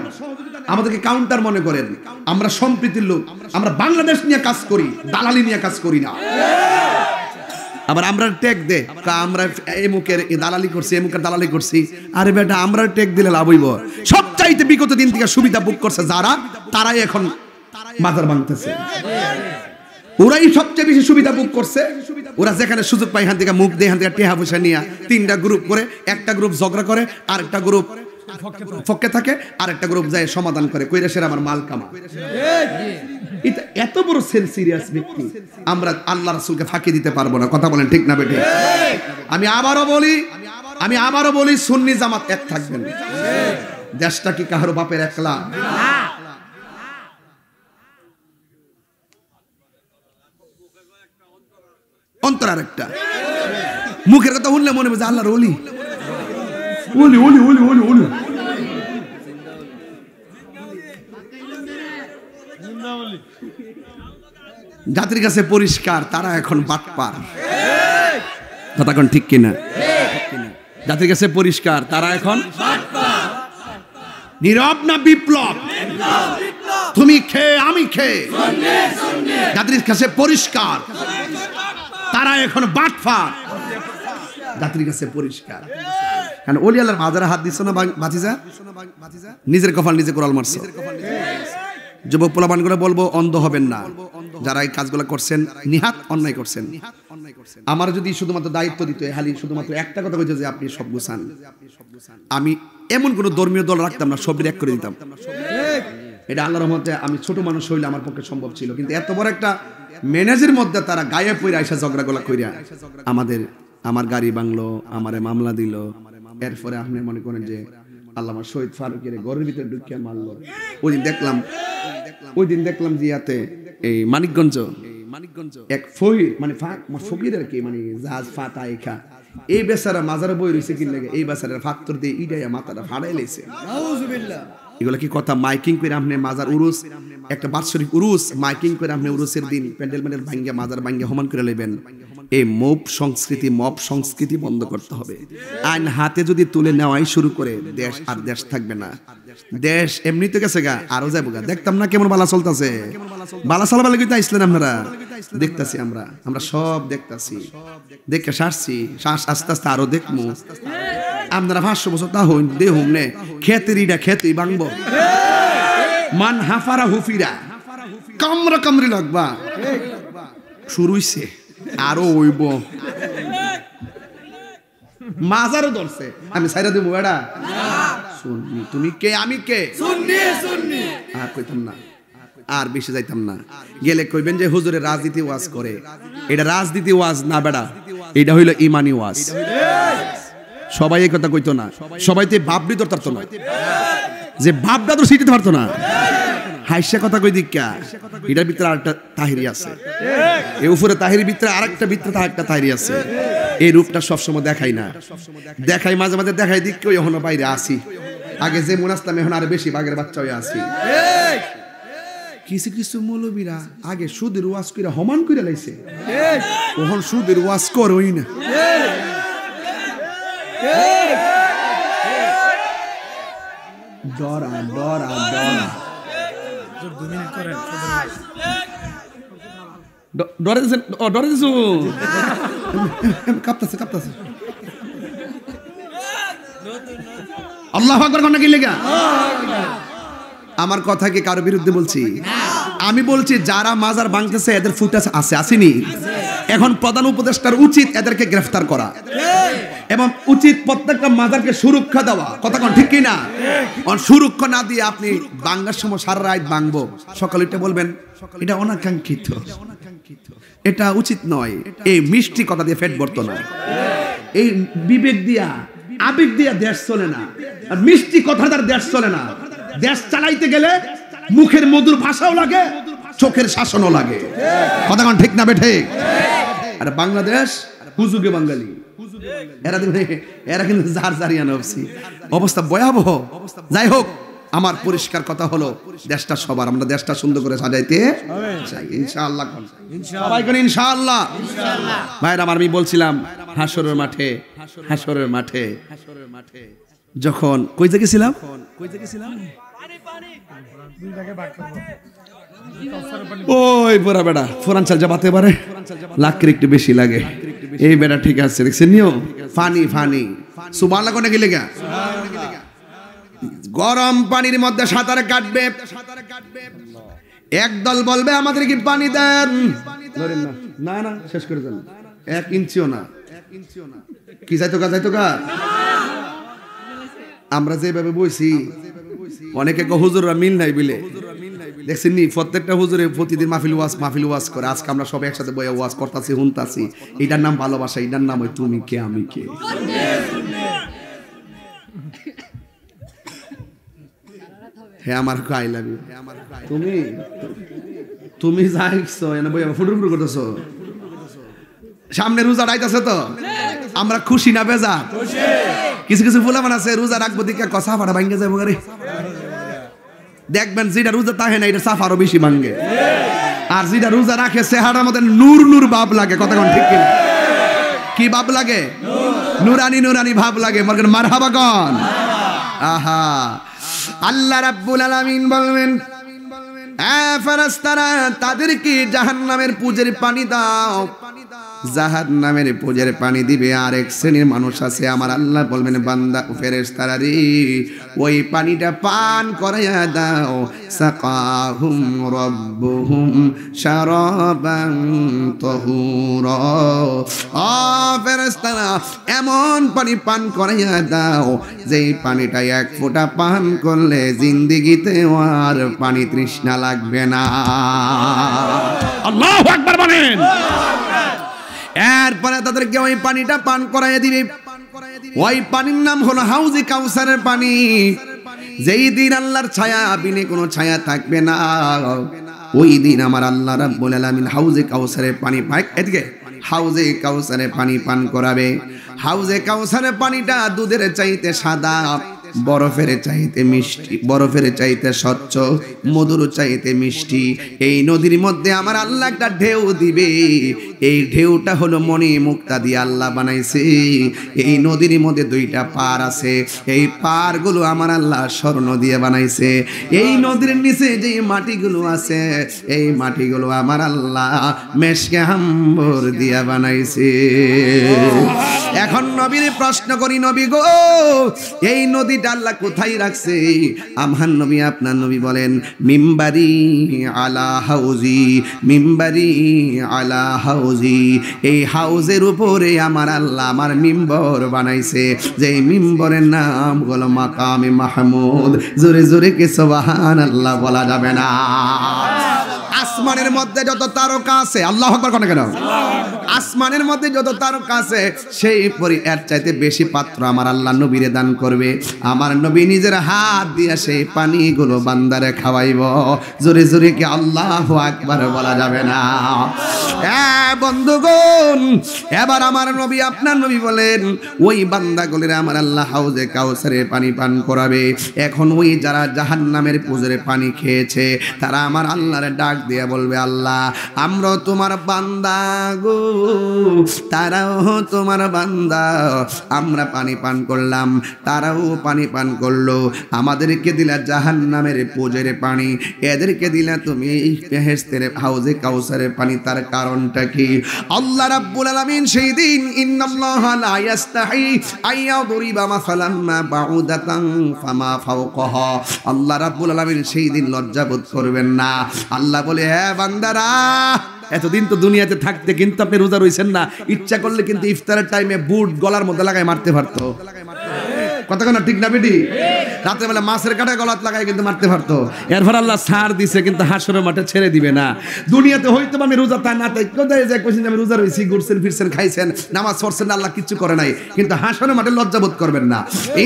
Speaker 1: আমাদেরকে কাউন্টার মনে করেন, আমরা সম্প্রীতির লোক, আমরা বাংলাদেশ নিয়ে কাজ করি, দালালি নিয়ে কাজ করি না। আবার আমরা টেক দে আমরা এমুকের দালালি করছি, এমুকের দালালি করছি, আরে বেটা আমরা টেক দিলে লাভ হইব? সবচাইতে বিগত দিন থেকে সুবিধা বুক করছে যারা, তারাই এখন মাজার ভাঙতেছে। ওরাই সবচেয়ে বেশি সুবিধা বুক করছে। ওরা যেখানে সুযোগ পায় এখান থেকে মুখ দিয়ে, এখান থেকে টেহা পয়সা নিয়ে তিনটা গ্রুপ করে, একটা গ্রুপ ঝগড়া করে, আরেকটা গ্রুপ পক্ষে থাকে, আরেকটা গ্রুপ যায় সমাধান করে, কইরা সেরা আমার মাল কামা। এটা এত বড় সিরিয়াস ব্যক্তি, আমরা আল্লাহ রাসূলকে ফাঁকি দিতে পারবো না, কথা বলেন ঠিক না বেটে? আমি আবারও বলি সুন্নি জামাত এক থাকবেন। দেশটা কি কারো বাপের একলা? অন্তর আর একটা। মুখের কথা শুনলে মনে হয় আল্লাহর ওলি, ওলি ওলি ওলি ওলি ওলি। জাতির কাছে পরিষ্কার, তারা এখন বাটপার, কথা কোন ঠিক কিনা? জাতির কাছে পরিষ্কার, তারা এখন নীরব না বিপ্লব? তুমি খেয়ে আমি খেয়ে, জাতির কাছে পরিষ্কার, তারা এখন বাটপার, জাতির কাছে পরিষ্কার। কারণ ওলি আল্লাহর মাজারে হাত দিছ না বাতিজা, নিজের কপাল নিজে কোরাল মারছো। যুবক পোলাপানগুলো বলবো, অন্ধ হবেন না, যারা এই কাজগুলো করছেন নিহাত অন্যায় করছেন। আমার যদি শুধুমাত্র দায়িত্ব দিত, খালি শুধুমাত্র একটা কথা কইতো যে আপনি সব গুছান, আমি এমন কোন ধর্মীয় দল রাখতাম না, সব এক করে দিতাম। এটা আল্লাহর রহমতে আমি ছোট মানুষ হইলে আমার পক্ষে সম্ভব ছিল, কিন্তু এত বড় একটা ম্যানেজের মধ্যে তারা গায়ে পইরা আইসা ঝগড়া গলা কইরা আমার গাড়ি ভাঙলো, আমারে মামলা দিল। এরপরে আপনি মনে করেন যে আল্লামা শহীদ ফারুকের ঘরের ভিতরে ঢুকিয়ে মারলো। ওই দিন দেখলাম জিয়াতে এই মানিকগঞ্জ এক ফকির, মানে ফকির আর কি, মানে জাহাজ ফাটা এখা, এই বেচারা মাজারে বই রয়েছে কি লাগে, এই বেচারা ফাত্তর দিয়ে ইডাইয়া মাথাটা ফাড়াই লেছে। এগুলো কি কথা? মাইকিং করে আপনি মাজার উরুস, একটা বাৎসরিক উরুস মাইকিং করে আপনি উরুসের দিন প্যান্ডেল ভাঙ্গিয়া মাজার ভাঙ্গিয়া হমান করে নেবেন। এই মব সংস্কৃতি বন্ধ করতে হবে। আইন হাতে যদি তুলে নেওয়াই শুরু করে, দেশ আর দেশ থাকবে না। দেশ এমনি তো গেছে গা, আরো যাবো গা। দেখতাম না কেমন বালা চলতেছে, বালা চালাবা লেগে আসলেন আপনারা, দেখতাছি আমরা সব দেখতাছি, দেখে সারছি, শ্বাস আস্তে আস্তে আরো দেখবো। আপনারা 500 বছর তা হইন দেহুম নে, খেতেরিটা খেতেই ভাঙবো, মান হাফারা হুফিরা কামরা কামরি লাগবা, শুরু হইছে আরো হইব। মাজারও ধরছে, আমি সাইরা দেবো বেড়া শুননি, তুমি কে আমি কে, আর কইতাম না, আর বেশি যাইতাম না। গেলে কইবেন যে হুজুরে রাজনীতি ওয়াজ করে, এটা রাজনীতি ওয়াজ না বেড়া, এটা হইল ইমানি ওয়াজ। সবাই এই কথা কইতো না, সবাই তো বাপডি ধরতো না, যে বাপটা তো সিটি ধরতো না। হাইসা কথা কই দিকা, এটার ভিতরে আরেকটা তাহিরি আছে, এই উপরে তাহিরির ভিতরে আরেকটা ভিতরে আরেকটা তাহিরি আছে। এই রূপটা সবসময় দেখাই না, দেখাই মাঝে মাঝে দেখাই দিক কই এখনো বাইরে আসি। আগে যে মনে আসলাম এখন আরো বেশি বাঘের বাচ্চা হয়ে আসি। কিছু কিছু মৌলবীরা আগে সুদের ওয়াজ কইরা হমান কইরা লাইছে, ওহন সুদের ওয়াজ করই না। ডরা ডরা ডরা ডরে দিছেন, ডরে দিছো, কাঁপতাছে কাঁপতাছে। আল্লাহু আকবার কোন কি লাগা? আমার কথা কি কারো বিরুদ্ধে বলছি? আমি বলছি যারা মাজার ভাঙতেছে এদের ফুটেজ আছে, আসেনি? এখন প্রধান উপদেষ্টার উচিত এদেরকে গ্রেফতার করা এবং উচিত প্রত্যেকটা মাজারকে সুরক্ষা দেওয়া, কথা কোন ঠিক কি না? সুরক্ষা না দিয়ে আপনি ভাঙার সময় সারা রাত ভাঙবো, সকালে উঠে বলবেন এটা অনাকাঙ্ক্ষিত, এটা উচিত নয়। এই মিষ্টি কথা দিয়ে পেট ভরতো না, এই বিবেক দিয়া আবেগ দিয়া দেশ চলে না, আর মিষ্টি কথা দ্বারা দেশ চলে না। দেশ চালাইতে গেলে মুখের মধুর ভাষাও লাগে, চোখের শাসনও লাগে, কথা কোন ঠিক না বেঠে? আর বাংলাদেশ হুজুগে বাঙালি এরা কিন্তু যার জারিয়া নফসি অবস্থা ভয়াবহ। যাই হোক, আমার পরিষ্কার কথা হলো দেশটা সবার, আমরা দেশটা সুন্দর করে সাজাইতে চাই ইনশাআল্লাহ। সবাই কোন ইনশাআল্লাহ। ভাইরা আমার, আমি বলছিলাম হাসরের মাঠে যখন কই গেছিলাম ওই বড় বেড়া ফোরাঞ্চাল যাবাতে পারে লাখের একটু বেশি লাগে, এই বেড়া ঠিক আছে দেখছেন নিও ফানি সুবহানাল্লাহ কোনে গেলে গা গরম পানির মধ্যে সাঁতার কাটবে, একদল বলবে আমাদের কি পানি দেন, না না শেষ করে দেন, 1 ইঞ্চিও না, কি যাইতো গা আমরা যেভাবে বইছি অনেকে হুজুররা মিল নাই বিলে দেখছেন নি, প্রত্যেকটা হুজুরে প্রতিদিন মাহফিল ওয়াজ করে। আজকে আমরা সবাই একসাথে বইয়া ওয়াজ করতেছি শুনতাছি, এটার নাম ভালোবাসা, এটার নাম ওই তুমি কে আমি কে। হ্যাঁ আমার আই লাভ ইউ, তুমি যাইছো এনে বইয়া ফুটুর করতেছো, সামনে রোজা আইতাছে তো আমরা খুশি না বেজা? কিছু ফুলাবান আছে রোজা রাখবো দিকে কষা ফাটা ভাঙ্গে যাবো গাড়ি, দেখবেন যেটা রোজা তাহে না এটা সাফ আরো বেশি ভাঙ্গে, আর যেটা রোজা রাখে চেহারার মধ্যে নূর ভাব লাগে। কথা কোন ঠিক কিনা? কি ভাব লাগে? নুরানি ভাব লাগে। মারহাবা কন। আহা, আল্লাহ রাব্বুল আলামিন বলবেন ফেরেশতারা তাদেরকে জাহান্নামের পুজের পানি দাও, জাহান্নামের পুজের পানি দিবে। আর এক শ্রেণীর মানুষ আছে, আমার আল্লাহ বলবেন বান্দা ফেরেশতারা রে ওই পানিটা পান করাইয়া দাও, সাকাহুম রাব্বুহুম শারাবান তাহুরা। ও ফেরেশতারা এমন পানি পান করাইয়া দাও যেই পানিটা 1 ফোঁটা পান করলে জিন্দেগিতে আর পানি তৃষ্ণা লাগবে না। আল্লাহু আকবার বলেন। এরপরে তাদেরকে ওই পানিটা পান করাইয়া দিবে, ওই পানির নাম হলো হাউজে কাউসারের পানি। যেই দিন আল্লাহর ছায়া বিনে কোনো ছায়া থাকবে না, ওই দিন আমার আল্লাহ রাব্বুল আলামিন হাউজে কাউসারের পানি পাক এদিকে হাউজে কাউসারের পানি পান করাবে। হাউজে কাউসারের পানিটা দুধের চাইতে সাদা, বরফের চাইতে মিষ্টি, বরফের চাইতে স্বচ্ছ, মধুর চাইতে মিষ্টি। এই নদীর মধ্যে আমার আল্লাহ একটা ঢেউ দিবে, এই ঢেউটা হলো মণি মুক্তা দিয়ে আল্লাহ বানাইছে। এই নদীর মধ্যে 2টা পার আছে, এই পারগুলো আমার আল্লাহ স্বর্ণ দিয়ে বানাইছে। এই নদীর নিচে যে মাটিগুলো আছে, এই মাটিগুলো আমার আল্লাহ মেশকে আম্বর দিয়ে বানাইছে। এখন নবীর প্রশ্ন করি, নবী গো এই নদীটা আল্লাহ কোথায় রাখছে? আমার নবী আপনার নবী বলেন মিম্বারি আলা হাউজি, মিম্বারি আলা হাউজি। এই হাউজের উপরে আমার আল্লাহ আমার মিম্বর বানাইছে, যে মিম্বরের নাম হলো মাকামে মাহমুদ। জোরে জোরে কি সুবহানাল্লাহ বলা যাবে না? আসমানের মধ্যে যত তারকা আছে, আল্লাহু আকবার কোন কেন? আসমানের মধ্যে যত তারকা আছে সেই এর চাইতে বেশি পাত্র আমার আল্লাহ নবীরে দান করবে। আমার নবী নিজের হাত দিয়ে সেই পানিগুলো বান্দারে খাওয়াইব। জোরে জোরে কি আল্লাহু আকবার বলা যাবে না? বন্ধুগণ, এবার আমার নবী আপনার নবী বলেন ওই বান্দাগুলোরে আমার আল্লাহ হাউজে কাউসারের পানি পান করাবে। এখন ওই যারা জাহান্নামের পুজোরে পানি খেয়েছে তারা আমার আল্লাহরে ডাক দিয়ে বলবে আল্লাহ আমরা তোমার বান্দা গো, তারাও তোমার বান্দা, আমরা পানি পান করলাম তারাও পানি পান করলো, আমাদেরকে দিলা জাহান্নামের পুজোরে পানি, এদেরকে দিলা তুমি বেহেশতের হাউজে কাউসারের পানি, তার কারণটা কি? আল্লাহ রাব্বুল আলামিন সেই দিন ইন্নাল্লাহা লা ইয়াস্তাহি আইয়াদরিবা মাসালান মা বাউদাতান ফামা ফাওকাহা, আল্লাহ রাব্বুল আলামিন সেই দিন লজ্জাবোধ করবেন না। আল্লাহ বলে হ্যাঁ বান্দারা এতদিন তো দুনিয়াতে থাকতে কিন্তু আপনি রোজা রইছেন না, ইচ্ছা করলে কিন্তু ইফতারের টাইমে বুট গলার মধ্যে লাগায় মারতে পারতো। কতক্ষণ ঠিক না বেটি? রাত্রেবেলা মাছের কাটা গলাত লাগাই কিন্তু মারতে পারতো, এরপর আল্লাহ ছাড় দিছে, কিন্তু হাসরের মাঠে ছেড়ে দিবে না। দুনিয়াতে হয়তো আমি রোজা তা না তাই কোথায় যে কোশ্চেন আমি রোজা রয়েছি, ঘুরছেন ফিরছেন খাইছেন নামাজ পড়ছেন, আল্লাহ কিচ্ছু করে নাই, কিন্তু হাসরের মাঠে লজ্জাবোধ করবেন না।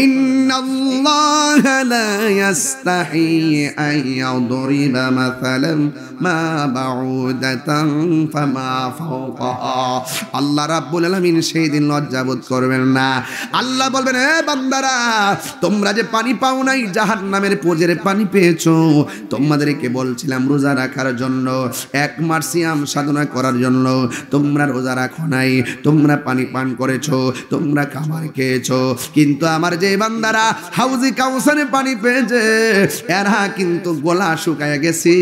Speaker 1: ইন্নাল্লাহা লা ইয়াস্তাহি আন ইয়াদরিবা মাসালাম মা বাউদাতান ফামা ফাওকাহা। আল্লাহ রাব্বুল আলামিন সেই দিন লজ্জাবোধ করবেন না। আল্লাহ বলবেন, এ বান্দারা, তোমরা যে পানি পাও নাই, জাহান্নামের পোজের পানি পেয়েছো, তোমাদেরকে বলছিলাম রোজা রাখার জন্য, 1 মাস সিয়াম সাধনা করার জন্য, তোমরা রোজা রাখো নাই, তোমরা পানি পান করেছো, তোমরা খাবার খেয়েছো, কিন্তু আমার যে বান্দারা হাউজি কাউসারে পানি পেয়েছে, এরা কিন্তু গলা শুকায় গেছি।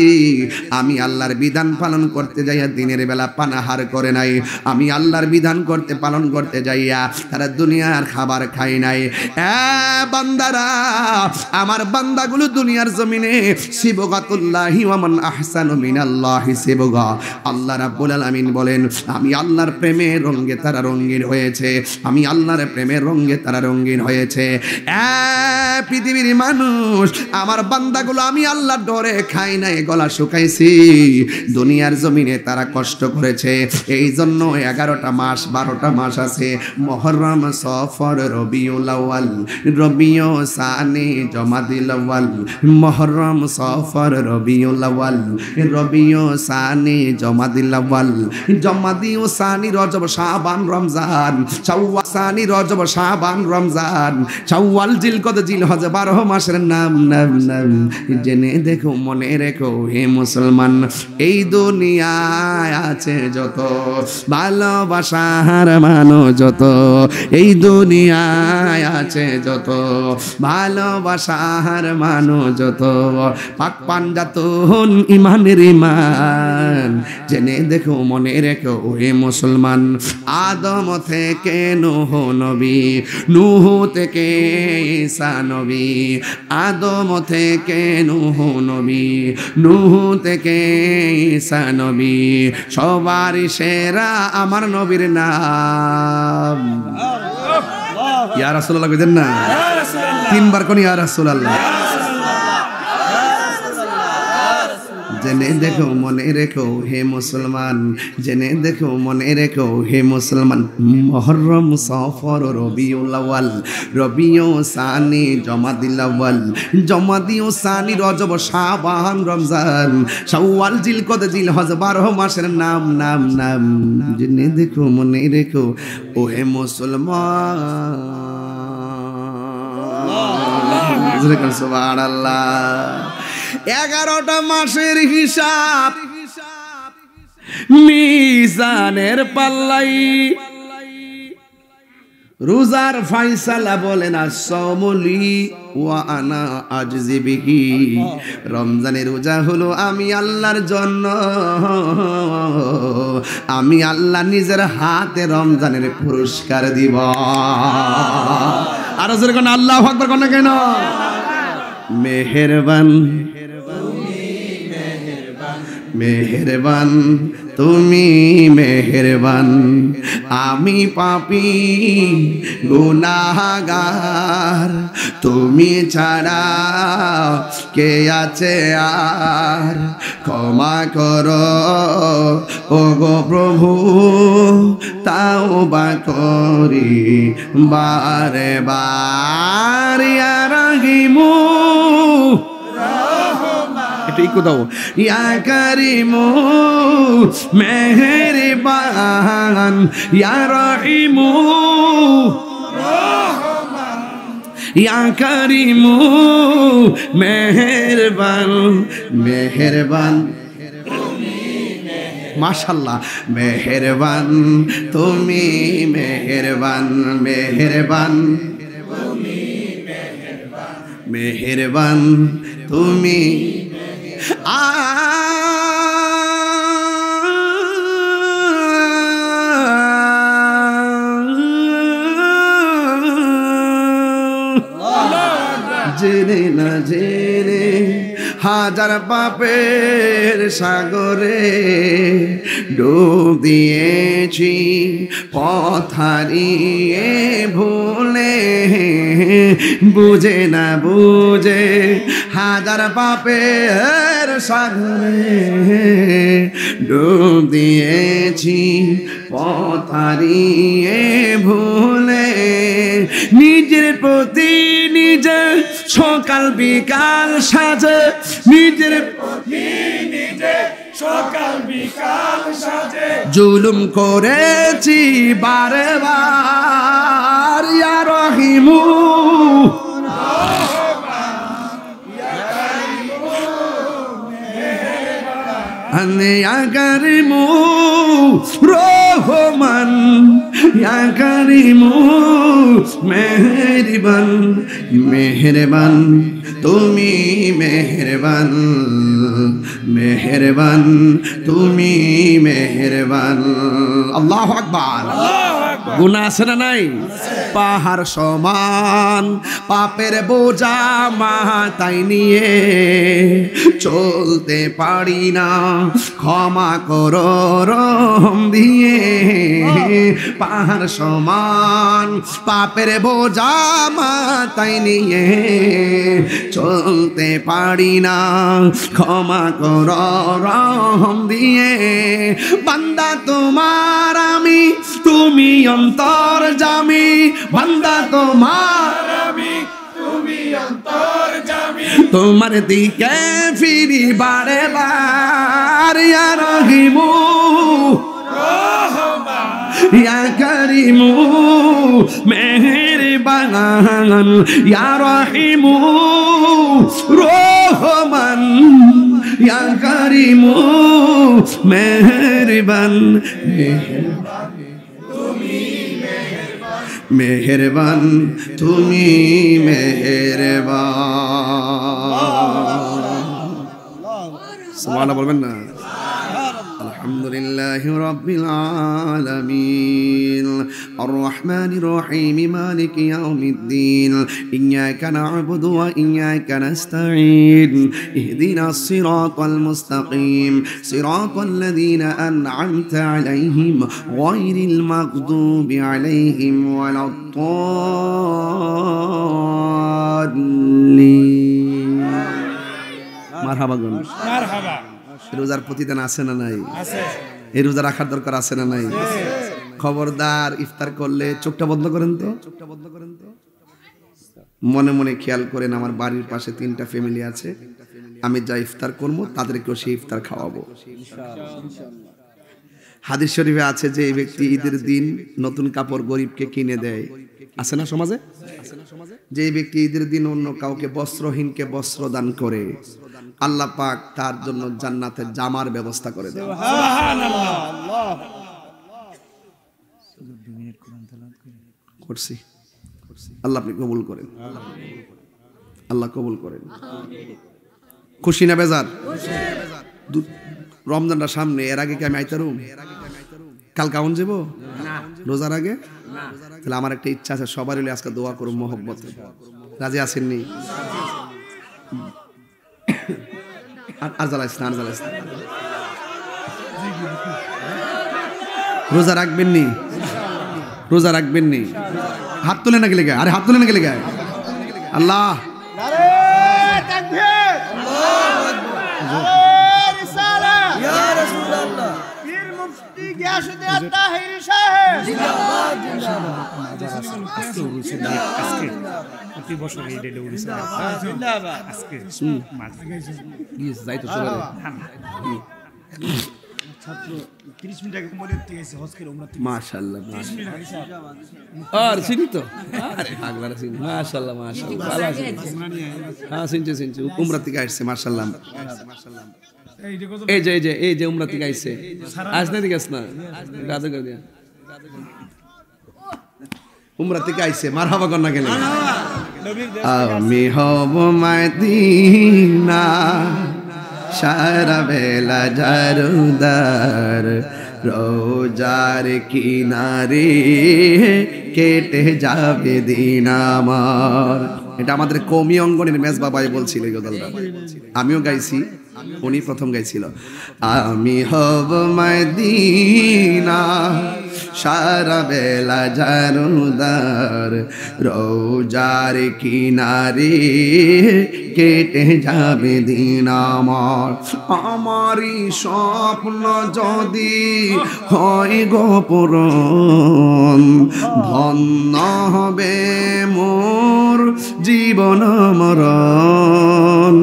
Speaker 1: আমি আল্লাহর বিধান পালন করতে যাইয়া দিনের বেলা পানাহার করে নাই, আমি আল্লাহর বিধান করতে পালন করতে যাইয়া তারা দুনিয়ার খাবার খায় নাই। বান্দারা, আমার বান্দাগুলো দুনিয়ার জমিনে সিবগাতুল্লাহি ওয়া মান আহসানু মিনাল্লাহি সিবগা। আল্লাহ রাব্বুল আলামিন বলেন, আমি আল্লাহর প্রেমের রঙে তারা রঙিন হয়েছে, আমি আল্লাহর প্রেমের রঙে তারা রঙিন হয়েছে। পৃথিবীর মানুষ, আমার বান্দাগুলো আমি আল্লাহর ডরে খাই নাই, গলা শুকাইছি। দুনিয়ার জমিনে তারা কষ্ট করেছে, এই জন্য 11টা মাস 12টা মাস আছে, মুহররম, সফর, রবিউল আউয়াল, রবিউ সানি, জমাদিল আউয়াল, মুহররম, সফর, রবিউল আউয়াল, রবিউ সানি, জমাদিল আউয়াল, জমাদিউ সানি, রজব, শাবান, রমজান, শাওয়াল, সানি, রজব, শাবান, রমজান, শাওয়াল, জিলকদ, জিলহজ, 12 মাসের নাম। জেনে দেখো, মনে রেখো হে মুসলমান, এই দুনিয়ায় আছে যত ভালোবাসার মানুষ, যত এই দুনিয়ায় আছে যত ভালোবাসার মানুষ, যত পাক পাঞ্জাতুন ইমানের ইমান। জেনে দেখো, মনে রেখো হে মুসলমান, আদম থেকে নূহ নবী, নূহ থেকে ঈসা নবী, আদম থেকে নূহ নবী, নূহ থেকে ঈসা নবী, সবার সেরা আমার নবীর নাম ইয়া রাসূলুল্লাহ। কইতেন না 3 বার কোন ইয়া রাসূলুল্লাহ। জেনে দেখো, মনে রেখো হে মুসলমান, জেনে দেখো, মনে রেখো হে মুসলমান, মুহররম, সফর, রবিউল আউয়াল, রবিউ সানি, জমাদিল আউয়াল, জমাদিউ সানি, রজব, শাবান, রমজান, শাওয়াল, জিলকদ, জিলহজ, 12 মাসের নাম। জেনে দেখো, মনে রেখো ও হে মুসলমান। সুবহানাল্লাহ। 11টা মাসের হিসাব মিজানের পাল্লাই, রোজার ফায়সালা বলেন as-সাওমুলি ওয়া আনা আজজি বিহি। রমজানের রোজা হলো আমি আল্লাহর জন্য, আমি আল্লাহ নিজের হাতে রমজানের পুরস্কার দিব। আর জোরে কোন আল্লাহু আকবার কোন কেন? মেহেরবান, মেহেরবান, তুমি মেহেরবান, আমি পাপী গুনাহগার, তুমি ছাড়া কে আছে আর, ক্ষমা করো ও গো প্রভু, তাওবা করি বারে বার, ইয়া রাহিমু, এটা ইকো দাও, ইয়া কারিমু মেহেরবান, ইয়া রহিমু ইয়া কারিমু মেহেরবান, মেহেরবান, মাশাআল্লাহ, মেহেরবান তুমি মেহেরবান, মেহেরবান, মেহেরবান তুমি। জেনে না জেনে হাজার পাপের সাগরে ডুব দিয়েছি, পথ হারিয়ে ভুলে বুঝে না বুঝে হাজার পাপের সাগরে ডুব দিয়েছি পথ হারিয়ে ভুলে নিজের প্রতি নিজে সকাল বিকাল সাজে নিজের
Speaker 2: প্রতি নিজে সকাল বিকাল সাজে
Speaker 1: জুলুম করেছি বারে বার ইয়া রহিমু ইয়া কারিমু রহমান ইয়া কারিমু মেহেরবান মেহেরবান তুমি মেহেরবান মেহেরবান তুমি মেহেরবান আল্লাহু আকবার গুনাহ আছে না নাই পাহাড় সমান পাপের বোঝা মাথায় নিয়ে চলতে পারি না ক্ষমা করো রহম দিয়ে পাহাড় সমান পাপের বোঝা মাথায় নিয়ে চলতে পারি না ক্ষমা করো রহম দিয়ে বান্দা তোমার আমি তুমি অন্তর্যামী বান্দা তোমার
Speaker 2: আমি তুমি অন্তর্যামী
Speaker 1: তোমার দিকে ফিরি বারে বার ইয়া রহিমু
Speaker 2: রহমান
Speaker 1: ইয়া কারিমু মেহেরবান ইয়া রহিমু রহমান ইয়া কারিমু মেহেরবান মেহেরবান তুমি মেহেরবান সুবহানাল্লাহ বলবেন না আলহামদুলিল্লাহি রাব্বিল আলামিন আর রহমানির রহিম মালিকি ইয়াউমিদ্দিন ইয়্যাকা না'বুদু ওয়া ইয়্যাকা নাস্তাঈন ইহদিনাস সিরাতাল মুস্তাকিম সিরাতাল লাযীনা আন'আমতা আলাইহিম গায়রিল মাগদুবি আলাইহিম ওয়ালাদ-দাল্লিন মারহাবা গুন
Speaker 2: মারহাবা
Speaker 1: রোজার প্রতিদান আছে না নাই
Speaker 2: আছে
Speaker 1: এই রোজা রাখার দরকার আছে না নাই খবরদার ইফতার করলে চোখটা বন্ধ করেন তো মনে মনে খেয়াল করেন আমার বাড়ির পাশে 3টা ফ্যামিলি আছে আমি যা ইফতার করব তাদেরকেও সেই ইফতার খাওয়াবো হাদিস শরীফে আছে যে এই ব্যক্তি ঈদের দিন নতুন কাপড় গরিবকে কিনে দেয় আছে না সমাজে যে ব্যক্তি ঈদের দিন অন্য কাউকে বস্ত্রহীনকে বস্ত্র দান করে আল্লাহ পাক তার জন্য জান্নাতের জামার ব্যবস্থা করে দেন
Speaker 2: সুবহানাল্লাহ
Speaker 1: করছি আল্লাহ আপনি কবুল করেন আল্লাহ কবুল করেন খুশি না বেজার রমজানটা সামনে এর আগে কি আমি আইতারুম কাল কাউন যাব রোজার আগে তাহলে আমার একটা ইচ্ছা আছে সবার হলে আজকে দোয়া করুন মহব্বতে রাজি আসেননি আর জ্বালাইস না রোজা রাখবেন নি রোজা রাখবেন নি হাত তুলে না গেলে গায়ে আরে হাত তুলে না গেলে গায়ে আল্লাহ মাশাআল্লাহ আর চিনি তো আরে পাগলারা চিনি মাশাআল্লাহ মাশাআল্লাহ ভালো আছে হ্যাঁ চিনছে উমরা থেকে আসছে মাশাআল্লাহ এই যে উমরা থেকে আসছে আজ না দিগাস না রাজা করে দিয়া উমরা থেকে আইছে মারহাবা কর না গেলে আমি হব মদিনা সারা বেলা জারুদার রোজার কিনারে কেটে যাবে দিন আমার। এটা আমাদের কওমি অঙ্গনের মেজবা ভাই বলছিল এই গজলটা, আমিও গাইছি। উনি প্রথম গাইছিল আমি হব মদিনা সারা বেলা জারুদার রোজার কিনারে কেটে যাবে দিন আমারই স্বপ্ন যদি হয় গোপরণ ধন্য হবে মোর জীবন মরণ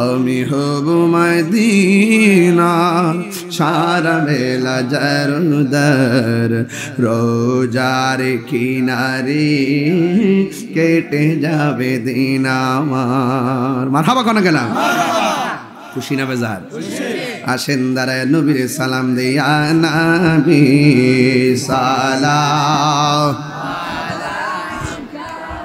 Speaker 1: আমি হব মদিনা সারা বেলা জারুদার রোজার কিনারে কেটে যাবে দিন আমার মারহাবা কোন গেলাম খুশি না বেজার আসেন দাঁড়ায় নবীর সালাম দিয়া নবী সালাম